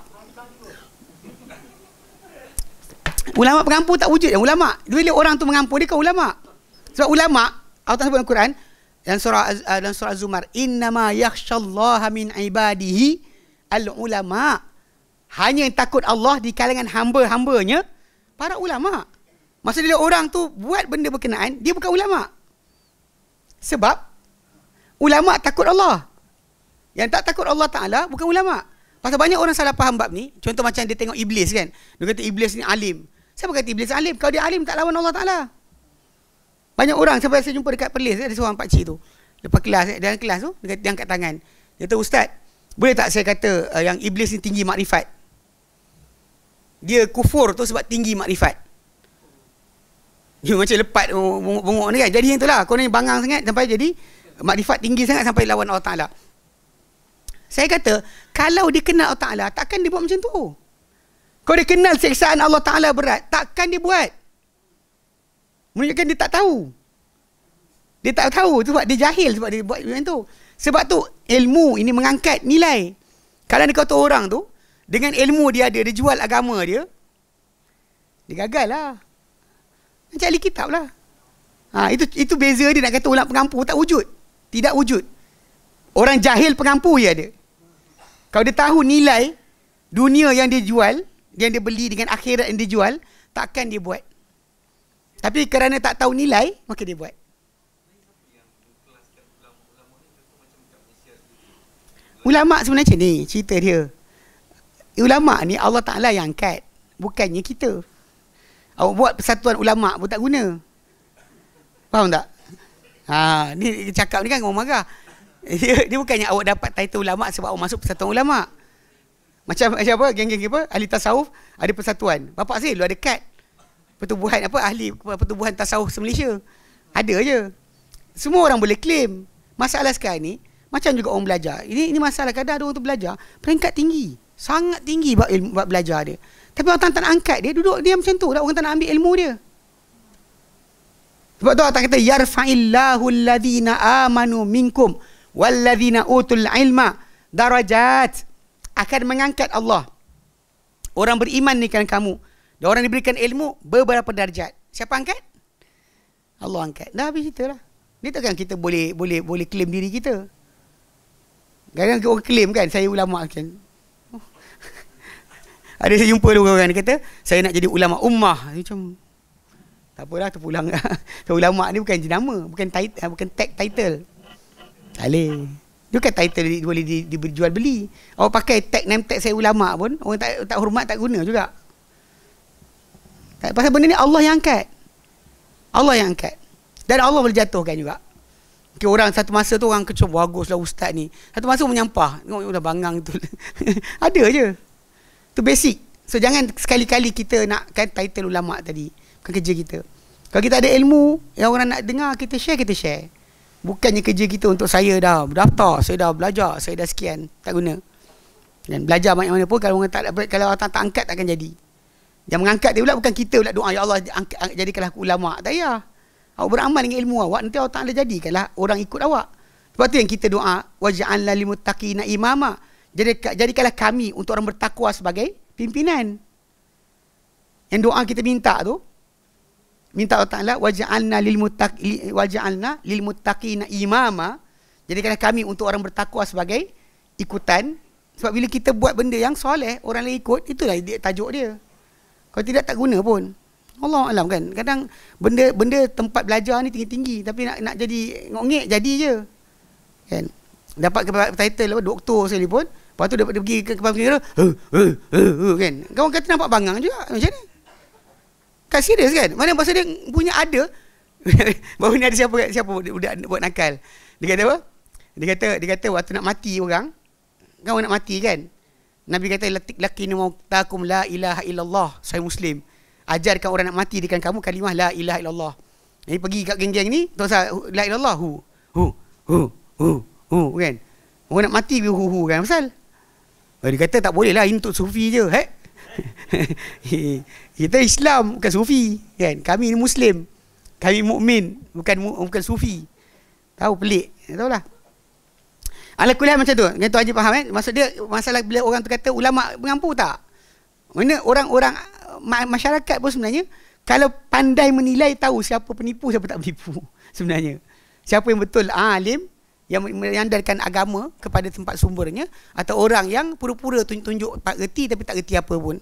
Ulama pengampu tak wujud yang ulama. Bila orang tu mengampu, dia kan ulama. Sebab ulama, Allah sebut dalam Quran, dalam surah Az-Zumar, innama yakhshallaha min ibadihi al-ulama. Hanya yang takut Allah di kalangan hamba-hambanya para ulama. Maksudnya orang tu buat benda berkenaan, dia bukan ulama. Sebab ulama takut Allah. Yang tak takut Allah Ta'ala bukan ulama. Pasal banyak orang salah faham bab ni. Contoh macam dia tengok iblis kan. Dia kata iblis ni alim. Siapa kata iblis alim? Kalau dia alim tak lawan Allah Ta'ala. Banyak orang, sampai saya jumpa dekat Perlis, ada seorang pakcik tu. Lepas kelas, dalam kelas tu, dia angkat tangan. Dia kata, Ustaz, boleh tak saya kata yang iblis ni tinggi makrifat? Dia kufur tu sebab tinggi makrifat. Dia macam lepat bongok ni kan. Jadi yang tu lah, kau ni bangang sangat sampai jadi makrifat tinggi sangat sampai lawan Allah Ta'ala. Saya kata, kalau dia kenal Allah Ta'ala, takkan dia buat macam tu. Kalau dia kenal seksaan Allah Ta'ala berat, takkan dia buat. Menunjukkan dia tak tahu. Dia tak tahu sebab dia jahil sebab dia buat macam tu. Sebab tu ilmu ini mengangkat nilai. Kalau dia kata orang tu dengan ilmu dia ada, dia jual agama dia, dia gagal lah. Macam ahli kitab lah. Itu beza dia nak kata ulama pengampu tak wujud. Tidak wujud. Orang jahil pengampu dia ada. Kalau dia tahu nilai dunia yang dia jual, yang dia beli dengan akhirat yang dia jual, takkan dia buat. Tapi kerana tak tahu nilai, maka dia buat. Ulama sebenarnya ni cerita dia. Ulama ni Allah Ta'ala yang angkat, bukannya kita. Awak buat persatuan ulama pun tak guna. Faham tak? Ni cakap ni kan orang marah. Dia bukannya awak dapat title ulama sebab awak masuk persatuan ulama. Macam apa? Geng-geng apa? Ahli tasawuf ada persatuan. Bapak saya dulu ada kad. Pertubuhan apa? Ahli pertubuhan tasawuf se-Malaysia. Ada je. Semua orang boleh claim. Masalah sekarang ni, macam juga orang belajar. Ini masalah kadang ada orang tu belajar, peringkat tinggi. Sangat tinggi bab belajar dia. Tapi orang tak nak angkat dia, duduk dia macam tu. Orang tak nak ambil ilmu dia. Sebab tu Allah kata, yarfa'illahu alladhina amanu minkum walladhina utul ilma darajat. Akan mengangkat Allah orang beriman ni kan kamu. Dan orang diberikan ilmu beberapa darjat. Siapa angkat? Allah angkat. Dah habis cerita lah. Dia takkan kita boleh claim diri kita. Kadang-kadang orang claim kan, saya ulama kan. Ada saya jumpa orang dia kata, saya nak jadi ulama ummah. Macam tak apalah, terpulang. Ulama ni bukan jenama, bukan tag title. Alih. Dia bukan title boleh dijual beli. Orang pakai tag name tag saya ulama pun, orang tak hormat, tak guna juga. Pasal benda ni Allah yang angkat. Allah yang angkat. Dan Allah boleh jatuhkan juga. Okay, orang satu masa tu orang kecil, baguslah ustaz ni. Satu masa menyampah. Tengok dah bangang tu. Ada je. Tu basic. So jangan sekali-kali kita nakkan title ulama tadi. Bukan kerja kita. Kalau kita ada ilmu yang orang nak dengar, kita share. Bukannya kerja kita untuk saya dah berdaftar, saya dah belajar, saya dah sekian. Tak guna. Dan belajar mana-mana pun kalau orang tak angkat takkan jadi. Yang mengangkat dia pula bukan kita pula doa, ya Allah jadikanlah aku ulama. Tak payah. Awak beramal dengan ilmu awak, nanti Allah Ta'ala jadikanlah orang ikut awak. Sebab tu yang kita doa, waj'alna lil muttaqina imama. Jadikanlah kami untuk orang bertakwa sebagai pimpinan. Yang doa kita minta tu, minta Allah Ta'ala waj'alna lil muttaqina imama. Jadikanlah kami untuk orang bertakwa sebagai ikutan. Sebab bila kita buat benda yang soleh, orang lain ikut, itulah tajuk dia. Kalau tidak tak guna pun. Allah alam kan. Kadang benda tempat belajar ni tinggi-tinggi, tapi nak jadi ngok-ngek jadi je. Kan? Dapat title apa doktor sekali pun, lepas tu dia pergi ke kepala pengira, kan. Kawan kata nampak bangang juga macam ni. Kan serius kan? Mana bahasa dia punya ada. Baru ni ada siapa budak buat nakal. Dia kata apa? Dia kata waktu nak mati orang nak mati kan. Nabi kata laki ni mau takum la ilaha illallah, saya muslim. Ajarkan orang nak mati dengan kamu kalimah la ilaha illallah. Jadi pergi kat geng-geng ni, tak usah la ilallah hu kan. Orang nak mati hu kan pasal. Dia kata tak boleh lah, ini untuk sufi je. Kita Islam bukan sufi kan. Kami ni muslim. Kami mukmin, bukan sufi. Tahu pelik, tahu lah. Ala kuliah macam tu. Yang tu Haji faham kan? Maksud dia masalah bila orang tu kata ulama mengampu tak? Mana orang-orang masyarakat pun sebenarnya kalau pandai menilai tahu siapa penipu, siapa tak penipu sebenarnya. Siapa yang betul alim yang menyandarkan agama kepada tempat sumbernya, atau orang yang pura-pura tunjuk tak reti tapi tak reti apa pun.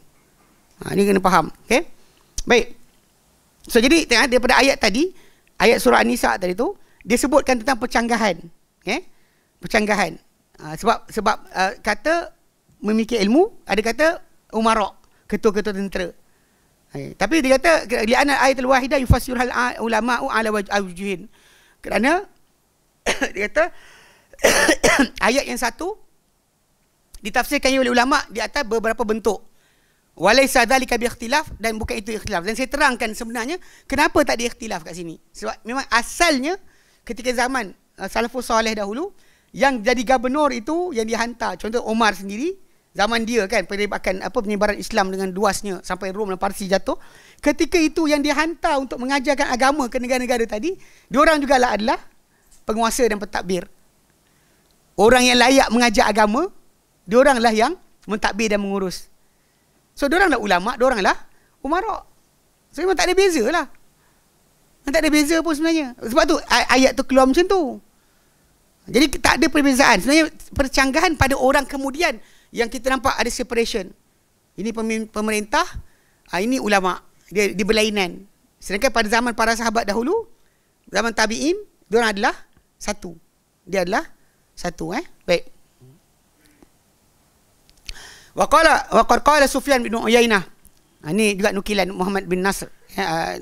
Ni kena faham. Okay? Baik. So jadi daripada ayat tadi, ayat surah An-Nisa tadi tu, dia sebutkan tentang percanggahan. Okay? Percanggahan. Sebab kata memiliki ilmu, ada kata umarok, ketua-ketua tentera. Tapi dia kata li'anna ayatul wahidah yufassirul ulama'u ala wajhin. Kerana dia kata ayat yang satu ditafsirkan oleh ulama di atas beberapa bentuk. Walaysa dzalika bi ikhtilaf, dan bukan itu ikhtilaf. Dan saya terangkan sebenarnya kenapa tak ada ikhtilaf kat sini. Sebab memang asalnya ketika zaman salafus soleh dahulu, yang jadi gubernur itu yang dihantar. Contoh Omar sendiri, zaman dia kan penyebaran Islam dengan luasnya sampai Rom dan Parsi jatuh. Ketika itu yang dihantar untuk mengajarkan agama ke negara-negara tadi, diorang jugalah adalah penguasa dan pentadbir. Orang yang layak mengajar agama, dioranglah yang mentadbir dan mengurus. So dioranglah ulama, dioranglah umarok. So memang tak ada beza lah. Tak ada beza pun sebenarnya. Sebab tu ayat tu keluar macam tu. Jadi tak ada perbezaan. Sebenarnya percanggahan pada orang kemudian yang kita nampak ada separation. Ini pemerintah, ini ulama. Dia berlainan. Sedangkan pada zaman para sahabat dahulu, zaman tabi'in, diorang adalah satu. Dia adalah satu. Baik. Wa qala Sufyan bin Uyainah. Ini juga nukilan Muhammad bin Nasr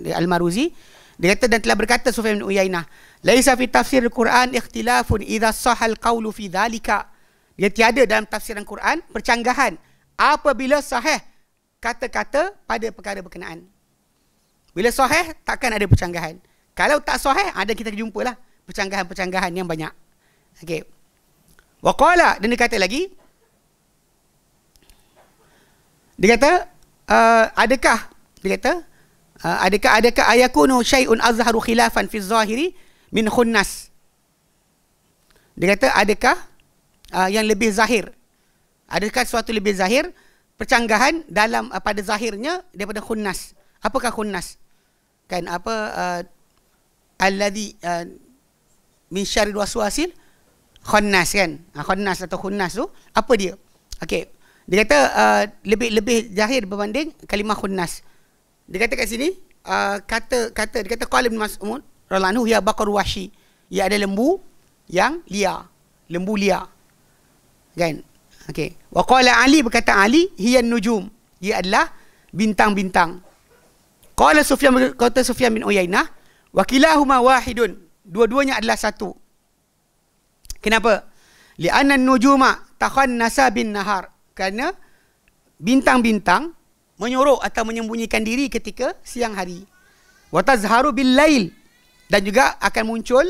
Al-Maruzi. Dia kata, dan telah berkata Sufyan bin Uyainah, laisa fi tafsir al-Quran ikhtilafun idza sahal qawlu fi dhalika. Dia tiada dalam tafsiran Quran percanggahan apabila sahih kata-kata pada perkara berkenaan. Bila sahih, takkan ada percanggahan. Kalau tak sahih, ada kita jumpalah percanggahan-percanggahan yang banyak. Okey. Wa qala, dan dia kata lagi, dia kata adakah ayakunu syai'un azharu khilafan fi zahiri min khunnas. Dia kata adakah yang lebih zahir, adakah sesuatu lebih zahir percanggahan dalam pada zahirnya daripada khunnas. Apakah khunnas? Kan alladhi min syarril waswasil khannas kan. Khannas atau khunnas tu apa dia? Okey. Dia kata lebih zahir berbanding kalimah khunnas. Dia kata kat sini dia kata qala Ibn Mas'ud radhiyallahu anhu ya baqar wahshi. Ia ada lembu yang liar, lembu liar. Kan? Okey. Wa qala Ali, berkata Ali, hiya nujum. Ia adalah bintang-bintang. Qala Sufyan bin Uyainah wa kilahuma wahidun. Dua-duanya adalah satu. Kenapa? Li'anna nujuma takhannasa bin nahar. Kerana bintang-bintang menyorok atau menyembunyikan diri ketika siang hari. Wa tazharu bil lail, dan juga akan muncul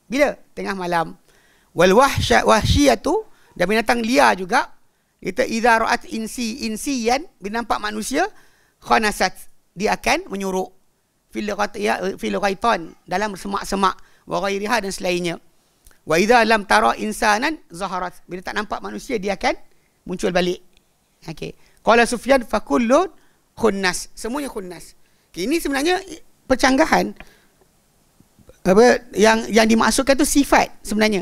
bila? Tengah malam. Wal wahsyatu, dan binatang liar juga. Kita idza ra'at insiyan, bila nampak manusia, khanasat, dia akan menyorok. Fil ghaitan, dalam semak-semak, wa ghairiha, dan selainnya. Wa idza lam tara insanan zaharat, bila tak nampak manusia dia akan muncul balik. Okey. Qala Sufyan fa kullu khunnas, semuanya khunnas. Okay, ini sebenarnya percanggahan yang dimaksudkan tu sifat sebenarnya.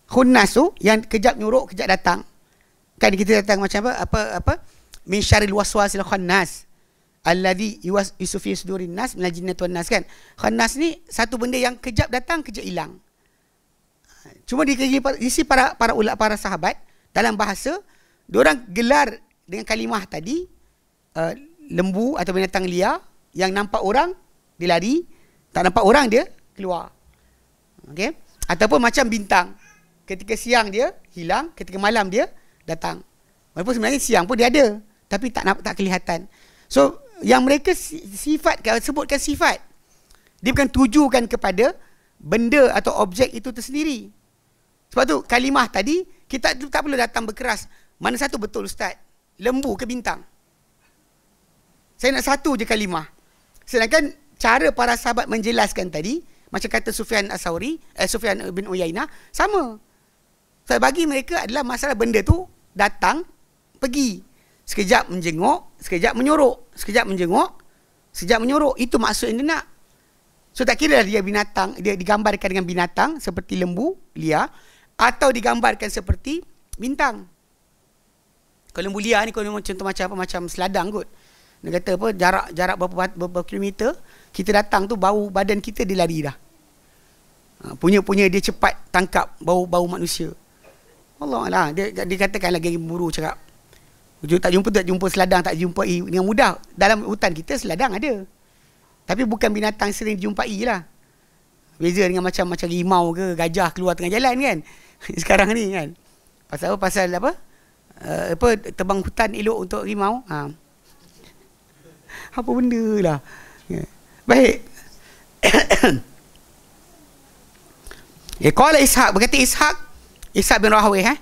Khunnas tu yang kejap nyuruk, kejap datang. Kan kita datang macam apa min syarril waswasil khannas alladhi yuwaswisu fi sudurin nas minal jinnati wan nas kan. Khannas ni satu benda yang kejap datang, kejap hilang. Cuma di sisi para sahabat dalam bahasa, diorang gelar dengan kalimah tadi lembu atau binatang liar yang nampak orang dia lari, tak nampak orang dia keluar. Okey? Ataupun macam bintang, ketika siang dia hilang, ketika malam dia datang. Walaupun sebenarnya siang pun dia ada, tapi tak kelihatan. So yang mereka sebutkan sifat, dia bukan tujukan kepada benda atau objek itu tersendiri. Sebab tu kalimah tadi kita tak perlu datang berkeras. Mana satu betul Ustaz? Lembu ke bintang? Saya nak satu je kalimah. Sedangkan cara para sahabat menjelaskan tadi, macam kata Sufyan bin Uyainah, sama. So, bagi mereka adalah masalah benda tu datang, pergi. Sekejap menjenguk, sekejap menyorok. Sekejap menjenguk, sekejap menyorok. Itu maksud yang dia nak. So tak kira dia binatang, dia digambarkan dengan binatang seperti lembu liar, atau digambarkan seperti bintang. Kalau lembu liar ni, kalau contoh macam apa, macam seladang kot. Dia kata apa, jarak berapa kilometer, kita datang tu bau badan kita dia lari dah. Punya dia cepat tangkap bau manusia. Allah lah, dia katakan lagi buru cakap, tak jumpa seladang, tak jumpai dengan mudah. Dalam hutan kita seladang ada, tapi bukan binatang sering dijumpai lah. Beza dengan macam rimau ke gajah keluar tengah jalan kan. Sekarang ni kan. Pasal apa? Tebang hutan elok untuk rimau. Apa benda lah. Baik. Qala Ishaq, berkata Ishaq bin Rahawayh,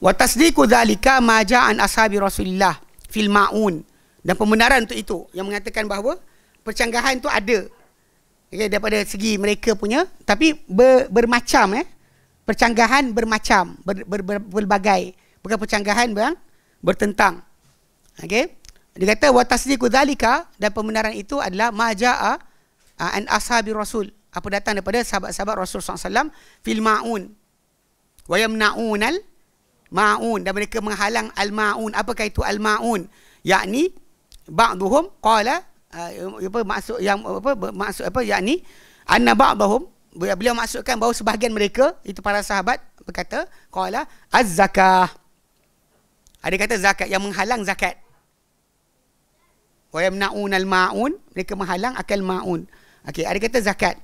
wa tasdiqu dzalika ma ja'a an ashabi Rasulillah fil ma'un, dan pembenaran untuk itu yang mengatakan bahawa percanggahan tu ada, okay, daripada segi mereka punya, tapi bermacam percanggahan bermacam, berbagai, bukan percanggahan yang bertentang. Okey, dia kata wa tasdiqu dzalika, dan pembenaran itu adalah ma ja'a an ashabi Rasul, apa datang daripada sahabat-sahabat Rasul SAW fil ma'un wa yamna'unal ma'un, dan mereka menghalang al-ma'un. Apakah itu al-ma'un? Yakni ba'duhum qala yakni anna ba'dahum, beliau maksudkan bahawa sebahagian mereka, itu para sahabat, berkata qala az-zakah, ada kata zakat, yang menghalang zakat. Wa yamna'unal ma'un, mereka menghalang akal ma'un. Okey, ada kata zakat.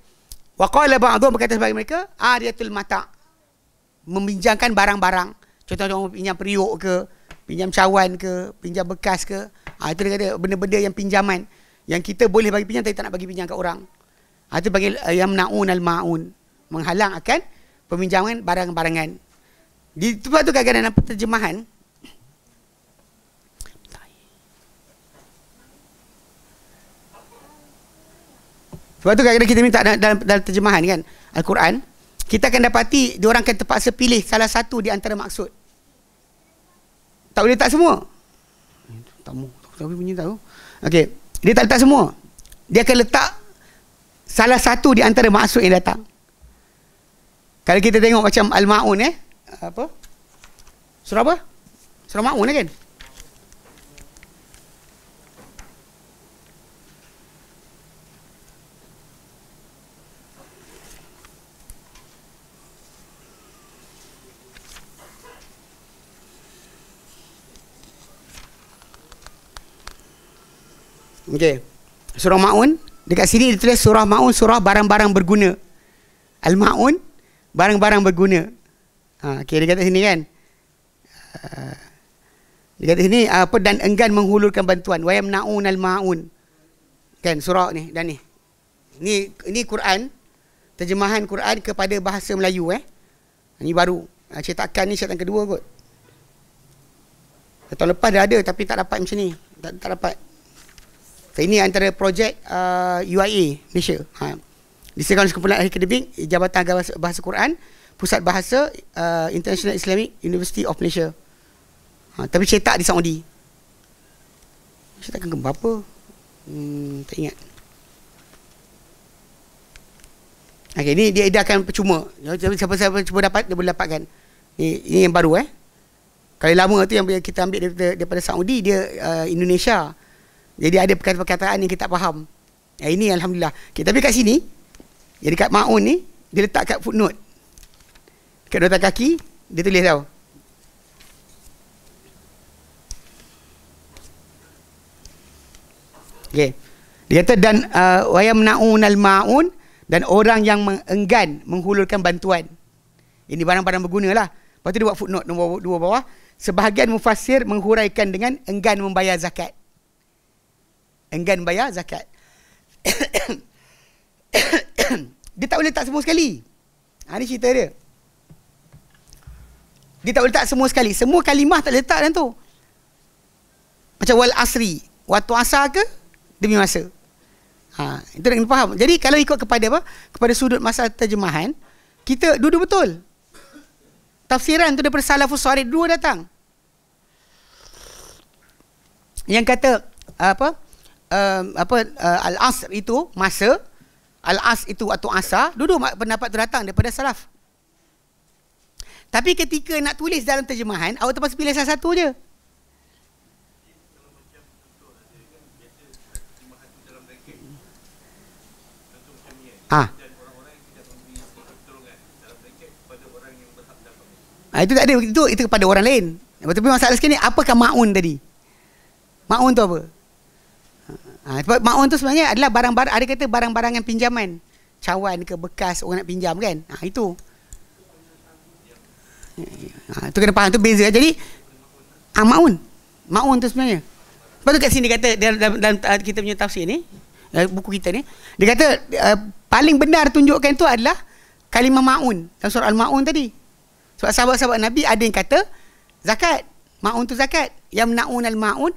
Wa qala ba'dhum, berkata sebahagian mereka ariyatul mata', meminjamkan barang-barang. Contoh orang pinjam periuk ke, pinjam cawan ke, pinjam bekas ke. Itu dia kata benda-benda yang pinjaman yang kita boleh bagi pinjam tapi tak nak bagi pinjam kat orang. Itu panggil yamnaun al-maun, menghalang akan peminjaman barang-barangan. Sebab tu kadang-kadang dalam terjemahan sebab tu kadang-kadang kita minta dalam terjemahan kan Al-Quran, kita akan dapati diorang akan terpaksa pilih salah satu di antara maksud. Tak boleh letak semua. Tapi bunyi tahu. Okey, dia tak letak semua. Dia akan letak salah satu di antara maksud yang datang. Kalau kita tengok macam Al-Maun apa? Surah apa? Surah Maun kan? Okey. Surah Maun, dekat sini ditulis surah Maun, surah barang-barang berguna. Al-Maun, barang-barang berguna. Okey, dia kata sini kan. Dia kata sini apa, dan enggan menghulurkan bantuan. Wa yamnaun al-maun. Kan surah ni dan ni. Ini Quran, terjemahan Quran kepada bahasa Melayu Ini baru. Cetakan ni cetakan kedua kot. Tahun lepas dah ada tapi tak dapat macam ni. Tak dapat. Ini antara projek UIA Malaysia. Disediakan oleh Kumpulan Akademik Jabatan Bahasa Quran, Pusat Bahasa International Islamic University of Malaysia. Tapi cetak di Saudi. Cetakkan ke berapa? Tak ingat. Okey, ni dia edarkan percuma. Siapa-siapa cuba dapat, dia boleh dapatkan. Ini yang baru Kalau lama tu yang kita ambil daripada Saudi, dia Indonesia. Jadi ada perkataan-perkataan yang kita tak faham. Ini Alhamdulillah. Okay, tapi kat sini, jadi kat Ma'un ni, dia letak kat footnote. Kat nota kaki, dia tulis tau. Okay. Dia kata, dan wayamna'un al-ma'un, dan orang yang enggan menghulurkan bantuan. Ini barang-barang berguna lah. Lepas tu dia buat footnote nombor 2 bawah. Sebahagian mufassir menghuraikan dengan enggan membayar zakat. Enggan bayar zakat. Dia tak boleh letak semua sekali. Ini cerita dia. Dia tak boleh letak semua sekali. Semua kalimah tak boleh letak dalam tu. Macam wal asri. Waktu asar ke demi masa. Itu nak kena faham. Jadi kalau ikut kepada apa? Kepada sudut masalah terjemahan, kita duduk betul. Tafsiran tu daripada salafus salih dua datang. Yang kata al-asr itu masa, al-asr itu waktu asar, duduk pendapat tu datang daripada salaf. Tapi ketika nak tulis dalam terjemahan, awak terpaksa pilih salah satu je. Itu tak ada, itu kepada orang lain. Tapi masalah sekali ni, apakah ma'un tadi? Ma'un tu apa? Ma'un tu sebenarnya adalah barang-barang, ada kata barang-barangan pinjaman, cawan ke bekas orang nak pinjam kan. Itu itu kena faham, tu beza. Jadi ma'un tu sebenarnya. Lepas tu kat sini kata dalam kita punya tafsir ni, buku kita ni, dia kata paling benar tunjukkan tu adalah kalimah ma'un dalam surah Al-Ma'un tadi. Sebab sahabat-sahabat Nabi ada yang kata zakat, ma'un tu zakat, yamna'un al-ma'un,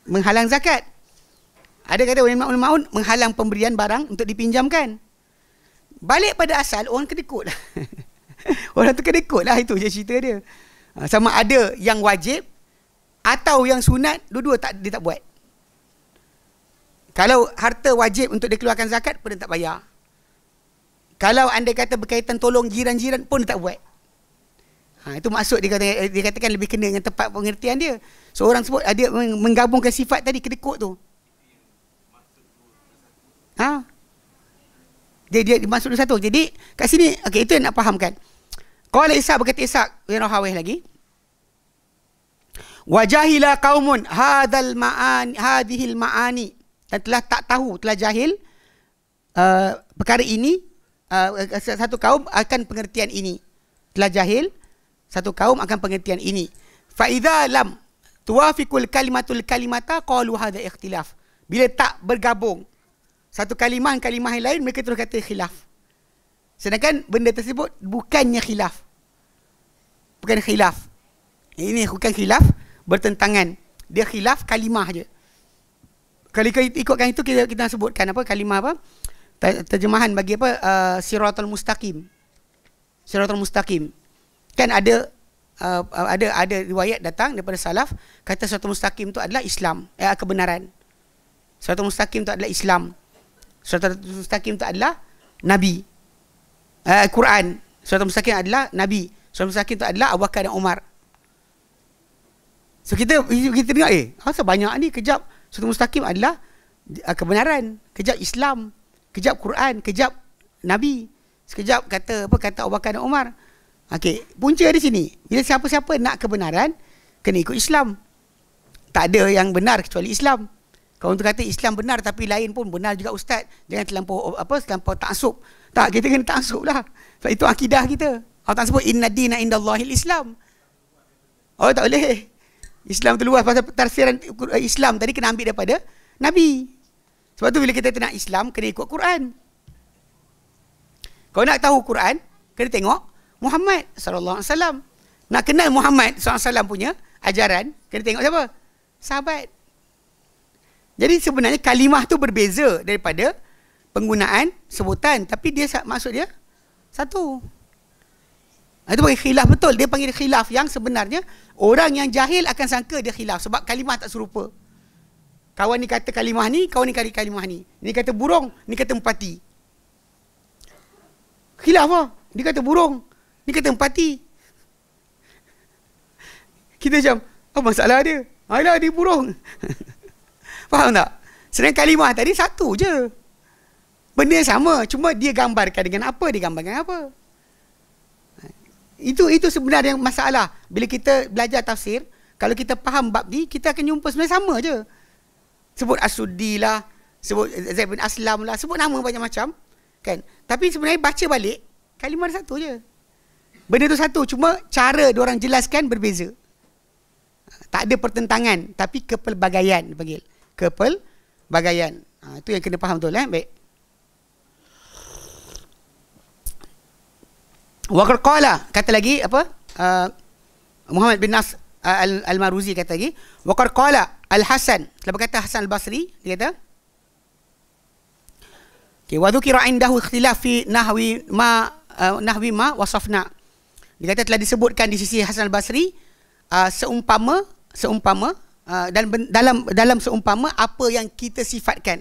menghalang zakat. Ada kata ma'un menghalang pemberian barang untuk dipinjamkan. Balik pada asal, orang kedekut lah. Orang tu kedekut lah, itu je cerita dia. Sama ada yang wajib atau yang sunat, dua-dua dia tak buat. Kalau harta wajib untuk dikeluarkan zakat pun dia tak bayar. Kalau anda kata berkaitan tolong jiran-jiran pun dia tak buat. Itu maksud dia katakan lebih kena dengan tepat pengertian dia. Seorang sebut dia menggabungkan sifat tadi, kedekut tu. Dia maksud satu. Jadi kat sini okey, itu yang nak fahamkan. Qala Ishaq, berkata Ishaq bin Rahawih lagi, wajahila qaumun hadzal ma'ani hadhil ma'ani, dan telah tak tahu, telah jahil perkara ini, satu kaum akan pengertian ini. Telah jahil satu kaum akan pengertian ini. Fa idza lam tuwafiqul kalimatul kalimata qalu hadha ikhtilaf. Bila tak bergabung satu kalimah yang lain, mereka terus kata khilaf. Sedangkan benda tersebut bukannya khilaf. Bukan khilaf. Ini bukan khilaf bertentangan. Dia khilaf kalimah je. Kalau ikutkan itu, kita sebutkan apa kalimah apa? Terjemahan bagi apa? Siratal mustaqim. Siratal mustaqim. Kan ada riwayat datang daripada salaf kata siratal mustaqim itu adalah Islam, kebenaran. Siratal mustaqim itu adalah Islam. Siratal mustaqim itu adalah Nabi. Quran. Siratal mustaqim adalah Nabi. Siratal mustaqim itu adalah Abu Bakar dan Umar. So kita tengok asal banyak ni, kejap siratal mustaqim adalah kebenaran, kejap Islam, kejap Quran, kejap Nabi, sekejap kata Abu Bakar dan Umar. Okey, punca di sini. Bila siapa-siapa nak kebenaran, kena ikut Islam. Tak ada yang benar kecuali Islam. Kalau untuk kata Islam benar tapi lain pun benar juga ustaz, jangan terlampau taksub. Tak, kita kena taksub lah. Sebab itu akidah kita. Allah tak sebut inna dina indallahil Islam. Oh, tak boleh. Islam tu luas, pasal tafsiran Islam tadi kena ambil daripada Nabi. Sebab tu bila kita nak Islam, kena ikut Quran. Kalau nak tahu Quran, kena tengok Muhammad SAW. Nak kenal Muhammad SAW punya ajaran, kena tengok siapa? Sahabat. Jadi sebenarnya kalimah tu berbeza daripada penggunaan sebutan, tapi dia maksud dia satu. Itu panggil khilaf betul. Dia panggil khilaf yang sebenarnya orang yang jahil akan sangka dia khilaf sebab kalimah tak serupa. Kawan ni kata kalimah ni, kawan ni kata kalimah ni. Ni kata burung, ni kata empati. Khilaf lah. Dia kata burung, ni kata empati. Kita macam, apa masalah dia? Alah, dia burung. Faham tak? Sedangkan kalimah tadi satu je. Benda yang sama, cuma dia gambarkan dengan apa, dia gambarkan apa. Itu sebenarnya masalah. Bila kita belajar tafsir, kalau kita faham bab ni, kita akan jumpa sebenarnya sama je. Sebut As-Suddi lah, sebut Zaid bin Aslam lah, sebut nama banyak macam, kan? Tapi sebenarnya baca balik, kalimah satu je. Benda tu satu, cuma cara diorang jelaskan berbeza. Tak ada pertentangan, tapi kepelbagaian dipanggil. Kepelbagaian. Itu yang kena faham betul, baik. Waqad qala, kata lagi apa? Muhammad bin Nas Al-Maruzi kata lagi, waqad qala Al-Hasan, telah berkata Hasan Al-Basri, dia kata, okay, wa dzukira indahu ikhtilaf fi nahwi ma wasafna. Dia kata telah disebutkan di sisi Hasan Al-Basri seumpama dan dalam seumpama apa yang kita sifatkan.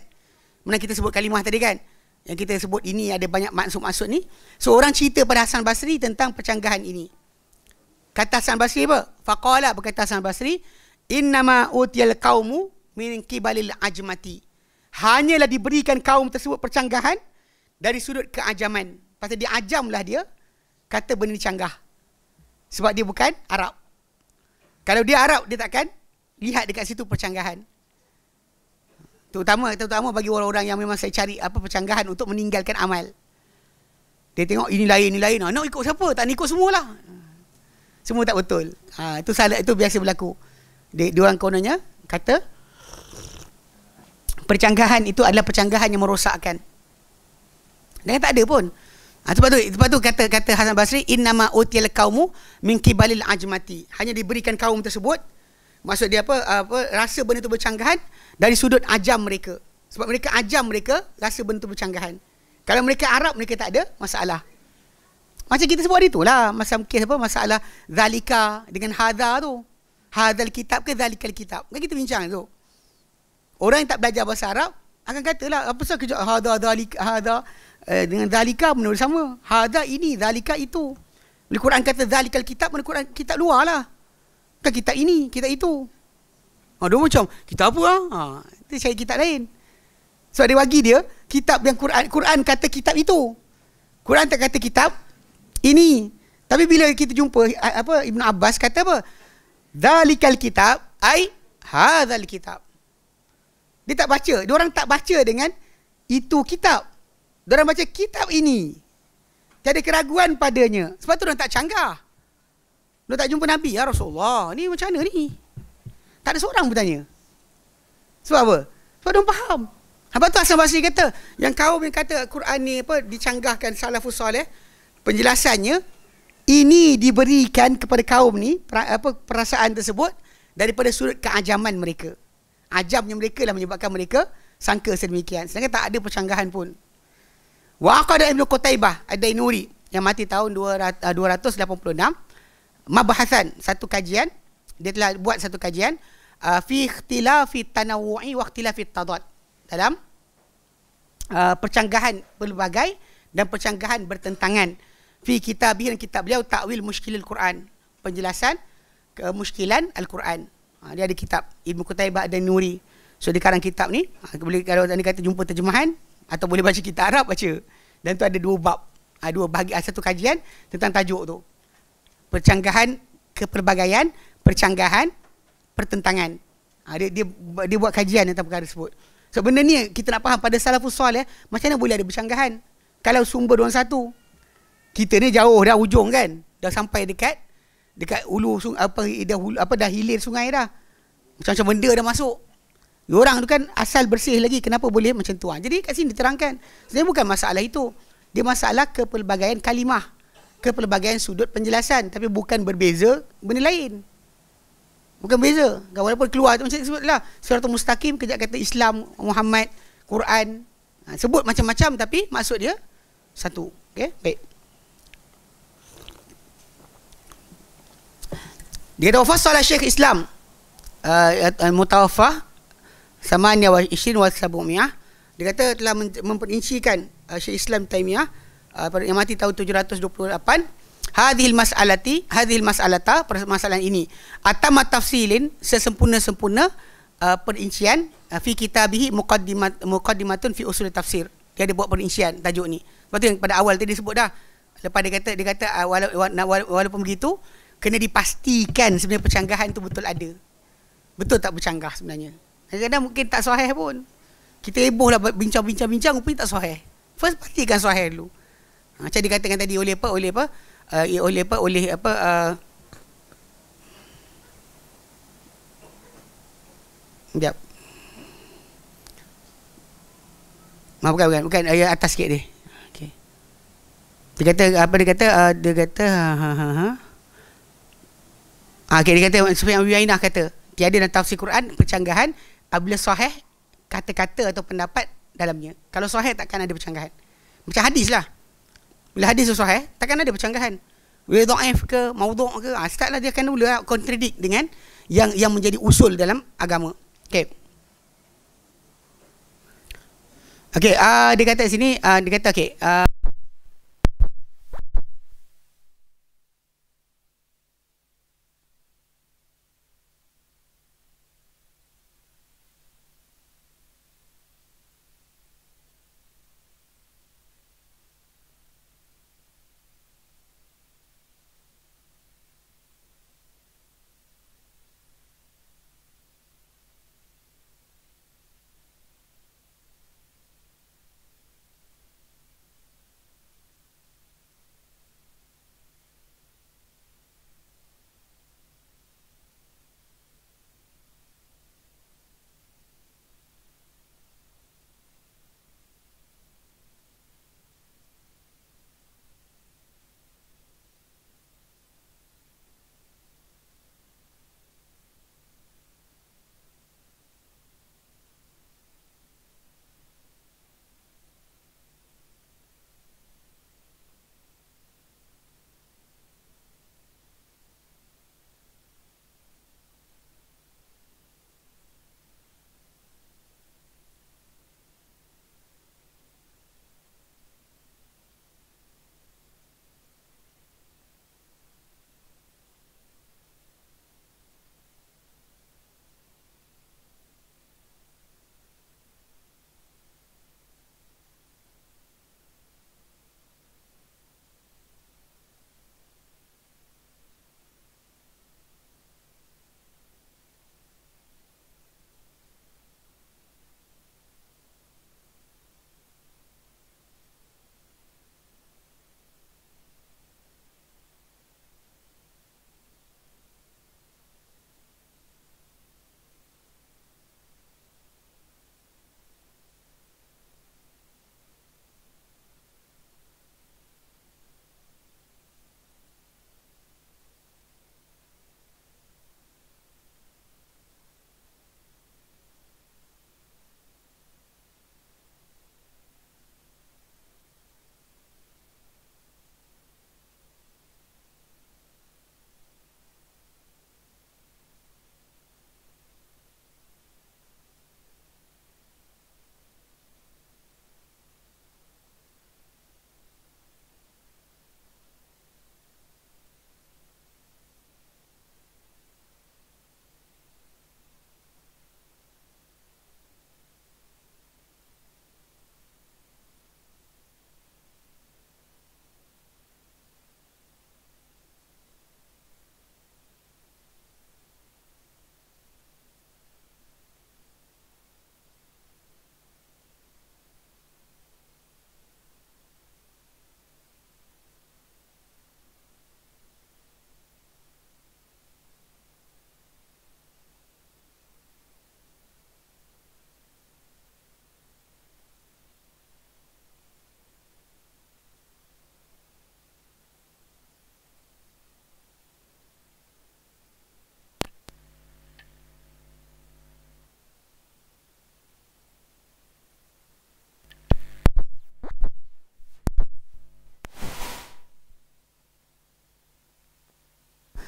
Mana kita sebut kalimah tadi kan? Yang kita sebut ini ada banyak maksud-maksud ni. So orang cerita pada Hasan Basri tentang percanggahan ini. Kata Hasan Basri apa? Faqala, berkata Hasan Basri, innama utiyal qaumu min qibalil ajmati. Hanyalah diberikan kaum tersebut percanggahan dari sudut keajaman. Pasal dia ajam lah dia, kata benda ni canggah. Sebab dia bukan Arab. Kalau dia Arab, dia takkan lihat dekat situ percanggahan. Terutama bagi orang-orang yang memang saya cari apa percanggahan untuk meninggalkan amal. Dia tengok ini lain. Nak ikut siapa? Tak nak ikut semualah. Semua tak betul. Itu salah, itu biasa berlaku. Diorang kononnya kata percanggahan itu adalah percanggahan yang merosakkan. Dan tak ada pun. Sebab tu kata Hasan Basri, innama utiyal qaumu min qibalil ajmati. Hanya diberikan kaum tersebut, maksud dia apa rasa benda itu bercanggahan dari sudut ajam mereka. Sebab mereka ajam, mereka rasa benda itu bercanggahan. Kalau mereka Arab, mereka tak ada masalah. Macam kita sebut hari tu lah, macam kes apa, masalah zalika dengan hadha tu. Hadzal kitab ke zalikal kitab. Kan kita bincang tu. Orang yang tak belajar bahasa Arab akan katalah, apa sebab kejap hadha dengan zalika benda sama. Hadha ini, zalika itu. Bila Quran kata zalikal kitab, benda Quran kitab luar lah. Kan kitab ini, kitab itu. Dia macam, kitab apa lah? Itu cari kitab lain. Sebab dia bagi dia, kitab yang Quran kata kitab itu. Quran tak kata kitab ini. Tapi bila kita jumpa Ibn Abbas kata apa? Zalikal kitab, ai hadzal kitab. Dia tak baca. Diorang tak baca dengan itu kitab. Diorang baca kitab ini. Tiada keraguan padanya. Sebab tu diorang tak canggah. Dia tak jumpa Nabi, ya Rasulullah, ni macam mana ni? Tak ada seorang bertanya. Sebab apa? Sebab dia faham. Lepas tu Hasan Basri kata, yang kaum yang kata Quran ni apa dicanggahkan salafus soleh, penjelasannya ini diberikan kepada kaum ni perasaan tersebut daripada sudut keajaman mereka. Ajamnya mereka lah menyebabkan mereka sangka sedemikian. Sedangkan tak ada percanggahan pun. Wa aqada Ibnu Qutaibah Ad-Dainuri yang mati tahun 286, mabahasan, satu kajian, dia telah buat satu kajian fi ikhtilafi tanawu'i wa ikhtilafi tadad, dalam percanggahan pelbagai dan percanggahan bertentangan fi kitabih, dan kitab beliau Ta'wil Mushkilil Quran, penjelasan kemushkilan Al-Quran. Dia ada kitab Ibnu Qutaibah Ad-Dainuri. So dia karang kitab ni, boleh kalau anda kata jumpa terjemahan atau boleh baca kitab Arab, baca. Dan tu ada dua bab, dua bahagian, satu kajian tentang tajuk tu. Percanggahan kepelbagaian, percanggahan pertentangan. Dia buat kajian tentang perkara tersebut. So benda ni kita nak faham pada salafus soleh, macam mana boleh ada percanggahan kalau sumber diorang satu. Kita ni jauh dah ujung kan, dah sampai dekat hulu dah hilir sungai dah. Macam-macam benda dah masuk. Diorang tu kan asal bersih lagi, kenapa boleh macam tu? Jadi kat sini diterangkan. Sebenarnya bukan masalah itu. Dia masalah kepelbagaian kalimah, kepelbagaian sudut penjelasan, tapi bukan berbeza benda lain. Bukan beza. Walaupun keluar tu macam sebutlah Siratul Mustaqim, kejap kata Islam, Muhammad, Quran. Sebut macam-macam tapi maksud dia satu. Okey, baik. Dia kata fassala Syekh Islam Mutawaffah Samania wa Ishin wa Sabumiyah. Dia kata telah memperincikan Syekh Islam Taimiyah yang mati tahun 728, hadhil mas'alata, permasalahan ini, atamat tafsilin, sesempurna-sempurna perincian, fi kitabihi muqaddimatun fi usul tafsir. Dia ada buat perincian tajuk ni. Lepas tu yang pada awal tadi sebut dah. Lepas dia kata walaupun begitu, kena dipastikan sebenarnya percanggahan tu betul ada. Betul tak bercanggah sebenarnya. Kadang-kadang mungkin tak sahih pun. Kita heboh lah bincang-bincang rupanya tak sahih. First pastikan sahih dulu. Macam dikatakan tadi oleh sekejap. Bukan atas sikit dia. Okey. Dia kata Sufyan bin Uyainah kata tiada dalam tafsir Quran percanggahan apabila sahih kata-kata atau pendapat dalamnya. Kalau sahih takkan ada percanggahan. Macam hadis lah. Bila hadis tu sahih, takkan ada percanggahan. Bila dhaif ke, maudhu' ke, startlah dia akan mula contradict dengan yang menjadi usul dalam agama. Okey. Okey, dia kata sini, dia kata okey,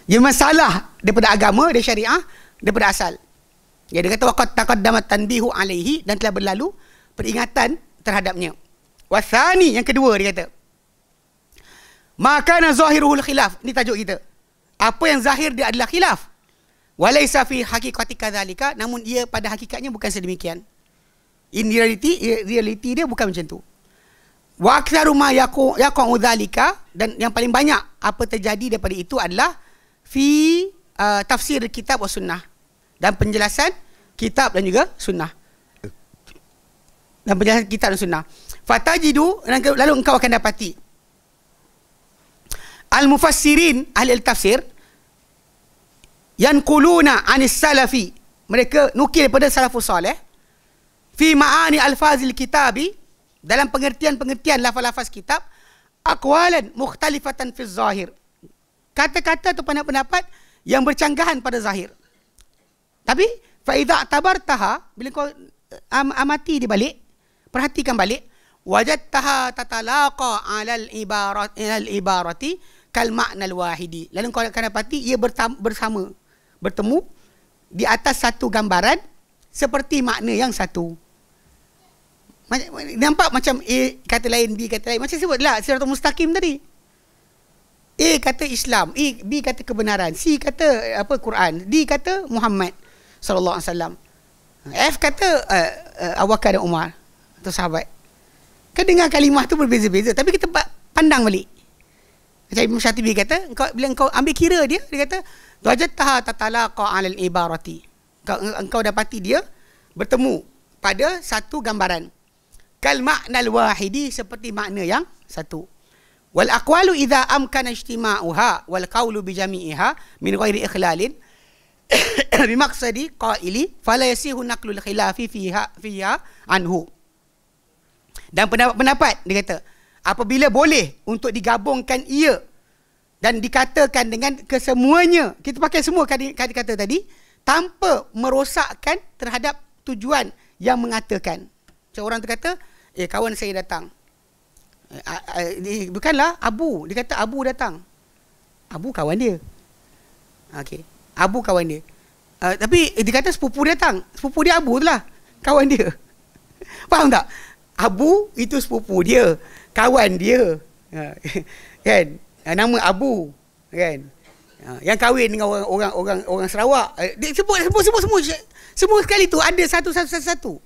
Dia masalah daripada agama, dari syariah, daripada asal. Ya, dia kata waqad taqaddamat tanbihu alaihi, dan telah berlalu peringatan terhadapnya. Wasani, yang kedua dia kata, maka zahiruhul khilaf. Ni tajuk kita. Apa yang zahir dia adalah khilaf. Walaysa fi haqiqati kadzalika, namun ia pada hakikatnya bukan sedemikian. In reality dia bukan macam tu. Wa aktsaru ma yaqa'u dzalika, dan yang paling banyak apa terjadi daripada itu adalah fi tafsir kitab wa sunnah, dan penjelasan kitab dan juga sunnah. Dan penjelasan kitab dan sunnah. Fatajidu, lalu engkau akan dapati al-mufassirin, ahli al-tafsir, yanquluna anis salafi, mereka nukil daripada salafus salih, fi ma'ani alfazil kitabi, dalam pengertian-pengertian lafaz-lafaz kitab, aqwalan mukhtalifatan fi zahir, kata-kata atau pendapat yang bercanggahan pada zahir. Tapi fa idza tabartaha, bila kau amati di balik, perhatikan balik, wajadtaha tatalaqa 'alal ibarati kal ma'nal wahidi, lalu kau akan dapati ia bertemu di atas satu gambaran seperti makna yang satu. Nampak macam A kata lain, B kata lain. Macam sebutlah siratul mustaqim tadi. A kata Islam, B kata kebenaran, C kata apa Quran, D kata Muhammad sallallahu alaihi wasallam, F kata Abu Bakar dan Umar atau sahabat. Kan dengar kalimah tu berbeza-beza, tapi kita pandang balik. Macam Imam Syatibi kata, bila engkau ambil kira dia kata wajadtaha tatalaqa 'alal ibarati, engkau dapati dia bertemu pada satu gambaran, kal ma'nal wahidi, seperti makna yang satu. Wal aqwalu idza amkana ijtima'uha wal qawlu bi jami'iha min ghairi ikhlalin bi maqsadi qaili fala yasihu naqlul khilafi fiha anhu. Dan pendapat dia kata, apabila boleh untuk digabungkan ia dan dikatakan dengan kesemuanya, kita pakai semua kata-kata tadi, tanpa merosakkan terhadap tujuan yang mengatakan. Macam orang tu kata, kawan saya datang, bukanlah Abu, dia kata Abu datang, Abu kawan dia, okey, Abu kawan dia, tapi dia kata sepupu datang, sepupu dia Abu tu lah kawan dia. Faham tak? Abu itu sepupu dia, kawan dia, kan, nama Abu, kan, yang kahwin dengan orang Sarawak. Dia sebut semua sekali tu ada satu.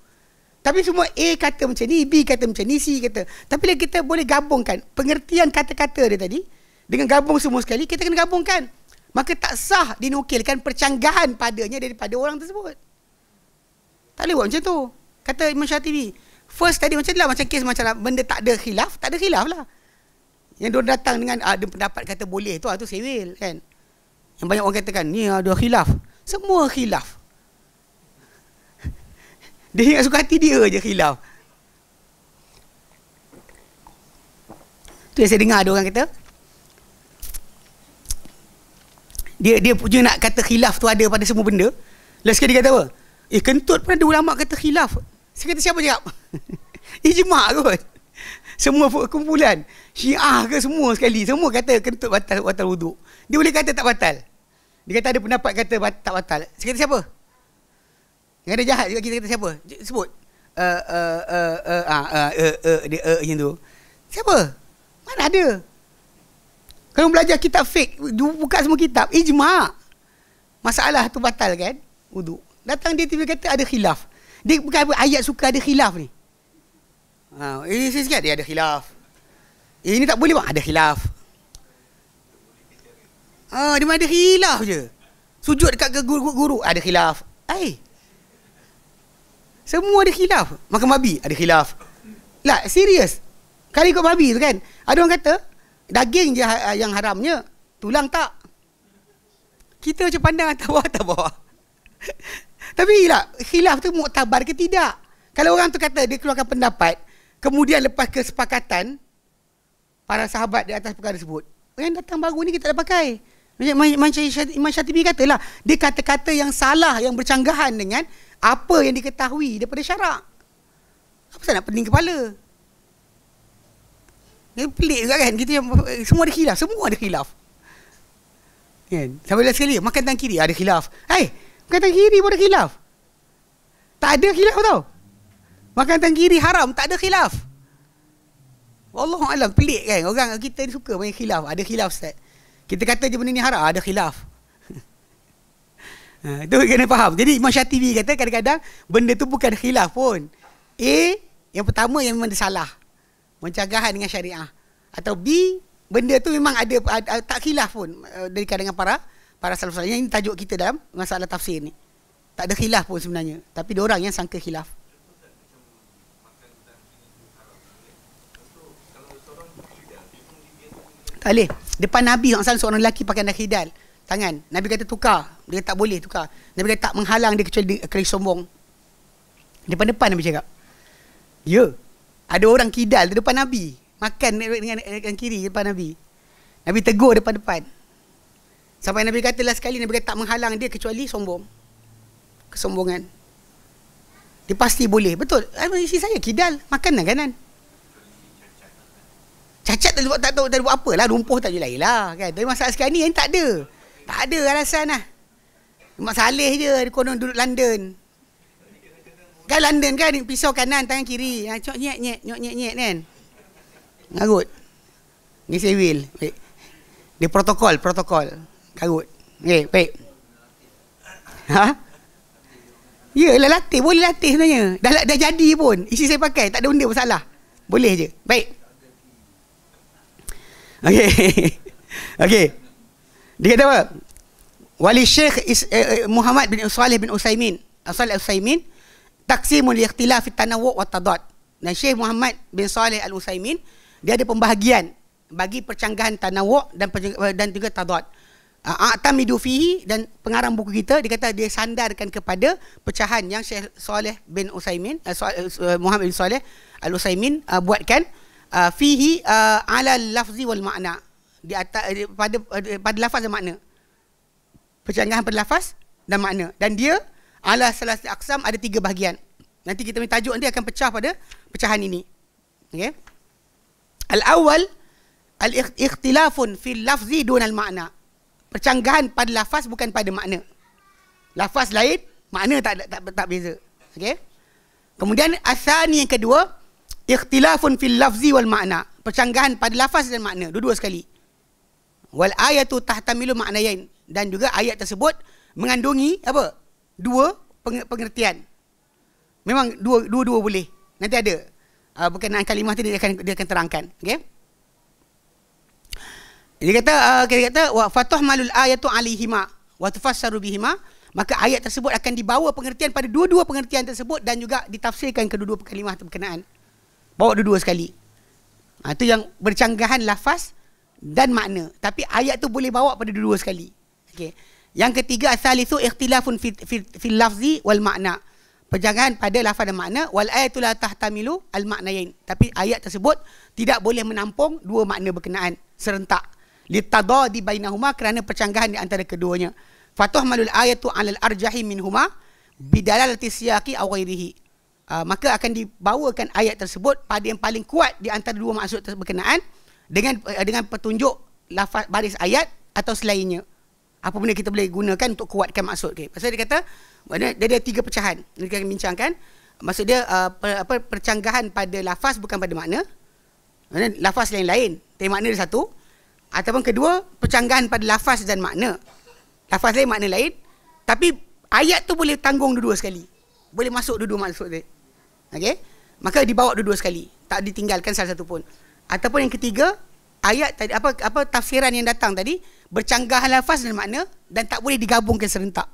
Tapi semua A kata macam ni, B kata macam ni, C kata. Tapi bila kita boleh gabungkan pengertian kata-kata dia tadi dengan gabung semua sekali, kita kena gabungkan, maka tak sah dinukilkan percanggahan padanya daripada orang tersebut. Tak boleh buat macam tu, kata Imam Syatibi. First tadi macam lah, macam kes macam lah, benda tak ada khilaf lah. Yang dia datang dengan ada pendapat kata boleh tu, tu sewil kan. Yang banyak orang katakan ni ada khilaf, semua khilaf. Dia ingat suka hati dia je khilaf. Tu yang saya dengar ada orang kata, dia punya nak kata khilaf tu ada pada semua benda. Lepas sekali dia kata apa? Kentut pun ada ulama kata khilaf. Saya kata siapa cakap? Ijma' kot. Semua kumpulan Syiah ke semua sekali, semua kata kentut batal wuduk. Dia boleh kata tak batal. Dia kata ada pendapat kata tak batal. Saya kata siapa? Yang ada jahat juga, kita kata siapa? Sebut. Dia macam tu. Siapa? Mana ada? Kalau belajar kitab fiqh, buka semua kitab, ijma'. Masalah tu batal kan? Wuduk. Datang dia tiba kata ada khilaf. Dia bukan apa ayat suka ada khilaf ni. Ini saya cakap dia ada khilaf. Ini tak boleh bang, ada khilaf. Dia memang ada khilaf je. Sujud dekat ke guru ada khilaf. Semua ada khilaf. Makan babi ada khilaf. Lah, serius. Kali ikut babi tu kan, ada orang kata daging je yang haramnya, tulang tak. Kita macam pandang atas bawah. Tapi lah, khilaf tu muktabar ke tidak? Kalau orang tu kata dia keluarkan pendapat, kemudian lepas kesepakatan para sahabat di atas perkara tersebut, yang datang baru ni kita tak pakai. Macam Imam Syatibi katalah, dia kata-kata yang salah, yang bercanggahan dengan apa yang diketahui daripada syarak. Apa saya nak pening kepala? Dia pelik juga kan, kita semua ada khilaf, Kan? Sampai last sekali, makan tangan kiri ada khilaf. Makan tangan kiri pun ada khilaf. Tak ada khilaf tau. Makan tangan kiri haram, tak ada khilaf. Wallahualam, pelik kan. Orang kita ni suka main khilaf. Ada khilaf Ustaz. Kita kata je benda ni haram, ada khilaf. Itu kena faham. Jadi Imam Syatibi kata kadang-kadang benda tu bukan khilaf pun. Yang pertama yang memang dia salah. Mencagahan dengan syariah. Atau B, benda tu memang ada tak khilaf pun dari kalangan para salaf salih. Yang ini tajuk kita dalam masalah tafsir ni. Tak ada khilaf pun sebenarnya. Tapi diorang yang sangka khilaf. Tak boleh. Depan Nabi SAW seorang lelaki pakai khidal tangan. Nabi kata tukar. Dia tak boleh tukar. Nabi kata tak menghalang dia kecuali dia sombong. Depan-depan Nabi cakap. Ya. Ada orang kidal di depan Nabi. Makan dengan kiri depan Nabi. Nabi tegur depan-depan. Sampai Nabi kata last sekali, Nabi kata tak menghalang dia kecuali sombong. Kesombongan. Dia pasti boleh. Betul. Isi saya kidal. Makan lah kanan. Cacat tak tahu buat apa lah. Rumpuh tak je lain lah kan. Tapi masalah sekarang ni yang tak ada. Tak ada alasan lah. Mak Saleh je dia konon duduk London. Kan London kan pisau kanan tangan kiri. Nyok nyek kan. Ngarut. Ni sewil. Baik. Dia protokol. Karut. Okay, baik. Yalah latih. Boleh latih sebenarnya. Dah jadi pun. Isi saya pakai. Tak ada benda masalah. Boleh je. Baik. Okay. Dia kata apa? Wali Syekh Muhammad bin Salih bin Utsaimin taqsimul ikhtilaf fi tanawwu' wa tadad. Dan Syekh Muhammad bin Salih Al-Utsaimin dia ada pembahagian bagi percanggahan tanawwu' dan juga tadad. A'tamidu fihi, dan pengarang buku kita dia kata dia sandarkan kepada pecahan yang Syekh Salih bin Utsaimin Muhammad bin Salih Al-Utsaimin buatkan fihi ala lafzi wal makna, di atas pada lafaz dan makna, percanggahan pada lafaz dan makna. Dan dia ala salasi aqsam, ada 3 bahagian. Nanti kita punya tajuk nanti akan pecah pada pecahan ini. Okey. Al-awwal al-ikhtilafun fil lafzi dun al-makna. Percanggahan pada lafaz bukan pada makna. Lafaz lain, makna tak beza. Okey. Kemudian asani yang kedua, ikhtilafun fil lafzi wal makna. Percanggahan pada lafaz dan makna, dua-dua sekali. Wal ayatu tahtamilu ma'nayain, dan juga ayat tersebut mengandungi apa? 2 pengertian. Memang dua boleh. Nanti ada berkenaan kalimah tu dia akan terangkan. Okey. Dia kata wa fatahmalul ayatu alaihima wa tufassaru bihima, maka ayat tersebut akan dibawa pengertian pada dua-dua pengertian tersebut dan juga ditafsirkan kedua-dua kalimah berkenaan. Bawa dua-dua sekali. Itu yang bercanggahan lafaz dan makna. Tapi ayat tu boleh bawa pada dua-dua sekali. Okey. Yang ketiga, asalithu ikhtilafun fil lafzi wal makna. Percanggahan pada lafaz dan makna. Wal ayatu la tahtamilu al maknayain. Tapi ayat tersebut tidak boleh menampung dua makna berkenaan serentak. Litadadi bainahuma, kerana percanggahan di antara keduanya. Fatuhmalul ayatu 'alal arjahi minhuma bidalalati siyaqi aw ghairihi. Maka akan dibawakan ayat tersebut pada yang paling kuat di antara dua maksud berkenaan dengan petunjuk lafaz baris ayat atau selainnya. Apa benda kita boleh gunakan untuk kuatkan maksud. Okay. Pasal dia kata dia ada 3 pecahan. Kita akan bincangkan. Maksud dia percanggahan pada lafaz bukan pada makna. Lafaz lain-lain, tapi makna dia satu. Ataupun kedua, percanggahan pada lafaz dan makna. Lafaz lain, makna lain. Tapi ayat tu boleh tanggung dua-dua sekali. Boleh masuk dua-dua maksud dia. Okey? Maka dibawa dua-dua sekali. Tak ditinggalkan salah satu pun. Ataupun yang ketiga, ayat tadi apa tafsiran yang datang tadi bercanggahan lafaz dan makna dan tak boleh digabungkan serentak.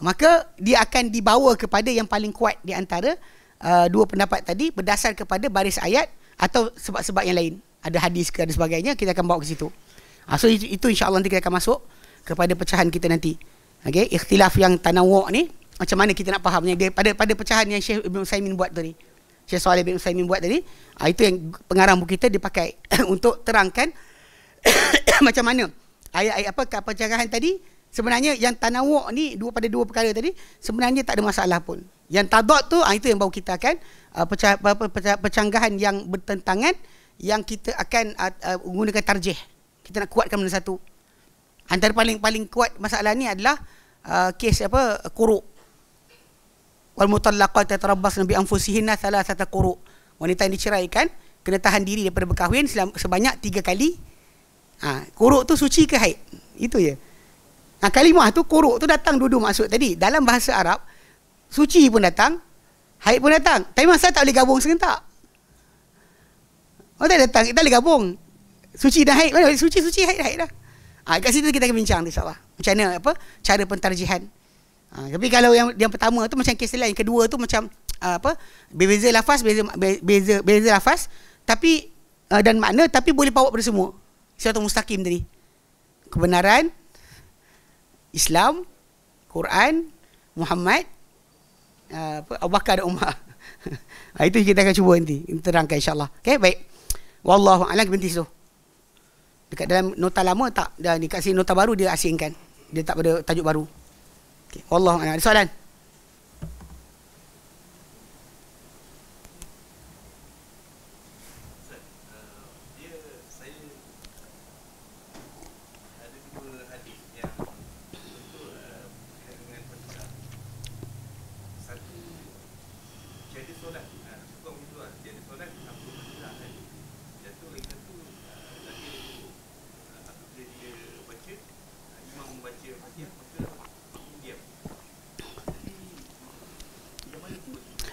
Maka dia akan dibawa kepada yang paling kuat di antara dua pendapat tadi berdasar kepada baris ayat atau sebab-sebab yang lain. Ada hadis ke ada sebagainya, kita akan bawa ke situ. So itu insya-Allah nanti kita akan masuk kepada pecahan kita nanti. Okey, ikhtilaf yang tanawwu' ni macam mana kita nak fahamnya dia pada pecahan yang Syekh Ibn Utsaimin buat tadi. Syekh Salih bin Utsaimin buat tadi, itu yang pengarang buku kita dipakai untuk terangkan macam mana ayat-ayat apa percanggahan tadi. Sebenarnya yang tanawwu' ni pada dua perkara tadi sebenarnya tak ada masalah pun. Yang tadad tu itu yang baru kita akan percanggahan yang bertentangan, yang kita akan menggunakan tarjih. Kita nak kuatkan benda satu. Antara paling kuat masalah ni adalah kes apa, quru'. Wal mutallaqat yatarabbasna bi anfusihinna thalathata quru'. Wanita yang diceraikan kena tahan diri daripada berkahwin sebanyak 3 kali. Quru' tu suci ke haid? Itu je. Kalimah tu, quru' tu datang dua maksud tadi. Dalam bahasa Arab, suci pun datang, haid pun datang. Tapi masa tak boleh gabung serentak. Tak datang, tak boleh gabung. Suci dan haid, mana suci, haid dah. Kat situ kita akan bincang insya-Allah. Macam mana cara pentarjihan. Tapi kalau yang pertama tu macam kes lain, yang kedua tu macam berbeza lafaz, beza lafaz, tapi dan makna, tapi boleh bawa pada semua. Siratul mustaqim tadi. Kebenaran, Islam, Quran, Muhammad, Abu Bakar dan Umar. Itu kita akan cuba nanti terangkan insya-Allah. Okey, baik. Wallahu a'lam, berhenti situ. Dekat dalam nota lama tak, dah ni kat sini nota baru dia asingkan. Dia tak pada tajuk baru. Okey, wallahu a'lam. Ada soalan?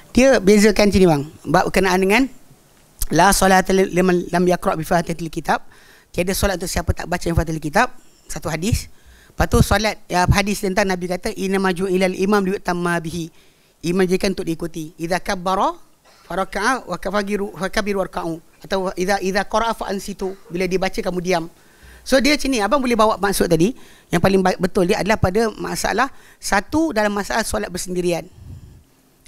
Dia bezakan sini bang, berkenaan dengan la solata liman lam yaqra bi fatihatil kitab. Tiada solat untuk siapa tak baca Fatihul Kitab. Satu hadis. Lepas tu solat, hadis tentang Nabi kata innamaju ilal imam liyutamma bihi. Imam jadikan untuk diikuti. Idza kabbara faraka'a wa kabiru warka'u. Atau idza qara'a fa ansitu. Bila dibaca kamu diam. So dia sini abang boleh bawa maksud tadi. Yang paling betul dia adalah pada masalah satu dalam masalah solat bersendirian.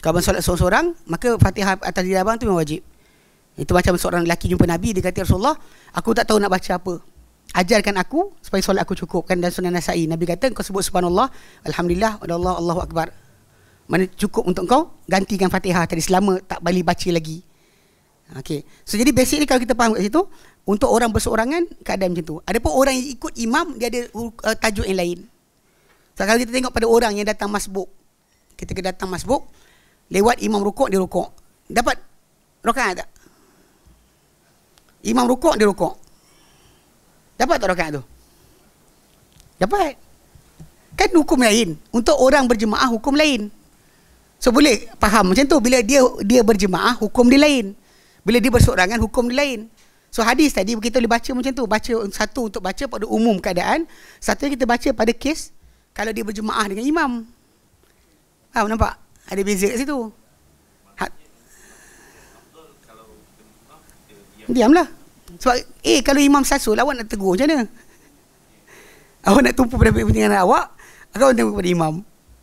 Kalau abang solat seorang-seorang, maka Fatihah atas diri abang tu memang wajib. Itu macam seorang lelaki jumpa Nabi, dia kata, Rasulullah, aku tak tahu nak baca apa. Ajarkan aku supaya solat aku cukup. Kan dan Sunan Nasa'i, Nabi kata, kau sebut subhanallah, alhamdulillah, wallahu Allahu akbar. Mana cukup untuk kau gantikan Fatihah tadi selama tak balik baca lagi. Okey. So jadi basic ni kalau kita faham kat situ, untuk orang berseorangan keadaan macam tu. Adapun orang yang ikut imam, dia ada tajuk yang lain. So kalau kita tengok pada orang yang datang masbuk, ketika datang masbuk, lewat imam rukuk, dia rukuk. Dapat rakaat tak? Imam rukuk, dia rukuk. Dapat tak rakaat tu? Dapat. Kan hukum lain. Untuk orang berjemaah, hukum lain. So boleh faham macam tu. Bila dia berjemaah, hukum dia lain. Bila dia berseorangan, hukum dia lain. So hadis tadi, kita boleh baca macam tu. Baca satu untuk baca pada umum keadaan. Satu kita baca pada kes, kalau dia berjemaah dengan imam. Nampak? Ada beza kat situ. Diamlah. Sebab kalau imam sasul, awak nak tegur macam mana? Awak nak tumpu pada kepentingan awak, awak nak tumpu pada imam.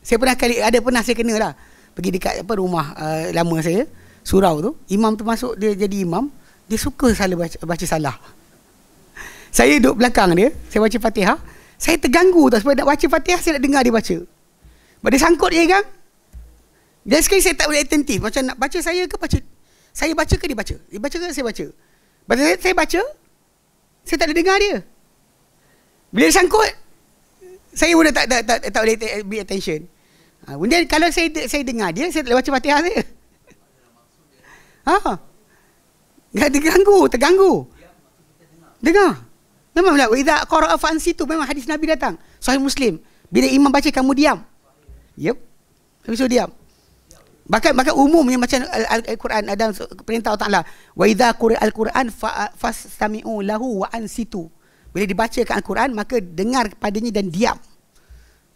Saya pernah saya kena lah. Pergi dekat rumah lama saya, surau tu, imam tu masuk, dia jadi imam, dia suka baca salah. Saya duduk belakang dia, saya baca Fatihah, saya terganggu tau, sebab nak baca Fatihah saya nak dengar dia baca. Sebab dia sangkut je kan. Dan sekali saya tak boleh attentif. Macam nak baca saya ke baca? Saya baca ke dia baca? Dia baca ke saya baca? Lepas saya baca, saya tak boleh dengar dia. Bila dia sangkut, saya pun tak boleh be attention. Kemudian kalau saya dengar dia, saya tak boleh baca Fatihah saya. Terganggu. Dengar. Memanglah, idza qara'a fa ansitu, memang hadis Nabi datang. Sahih Muslim. Bila imam baca, kamu diam. Yep. Habis tu diam. Bahkan umumnya macam Al-Quran ada perintah Allah Taala, wa idza quri'al Quran fastami'u lahu wa ansitu. Bila dibacakan Al-Quran, maka dengar padanya dan diam.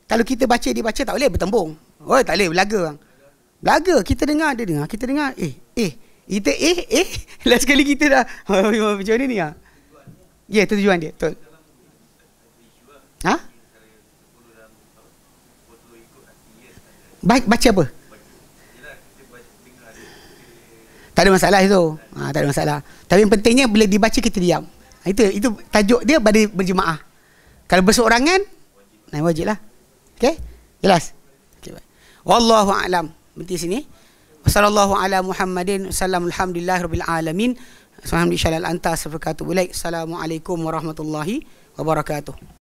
Kalau kita baca dia baca, tak boleh bertembung. Tak boleh belaga. Belaga, kita dengar dia dengar, kita dengar kita last sekali kita dah macam mana ni ya, itu tujuan dia. Betul. Baca apa? Tak ada masalah itu. Tak ada masalah. Tapi yang pentingnya bila dibaca kita diam. Itu tajuk dia pada berjemaah. Kalau berseorangan, wajib lah. Okey? Jelas? Okay, wallahu a'lam. Berhenti sini. Wassallallahu ala Muhammadin sallallahu alhamdulillahirabbil alamin. Subhanallah anta astaghfiruka wa atubu ilaik. Assalamualaikum warahmatullahi wabarakatuh.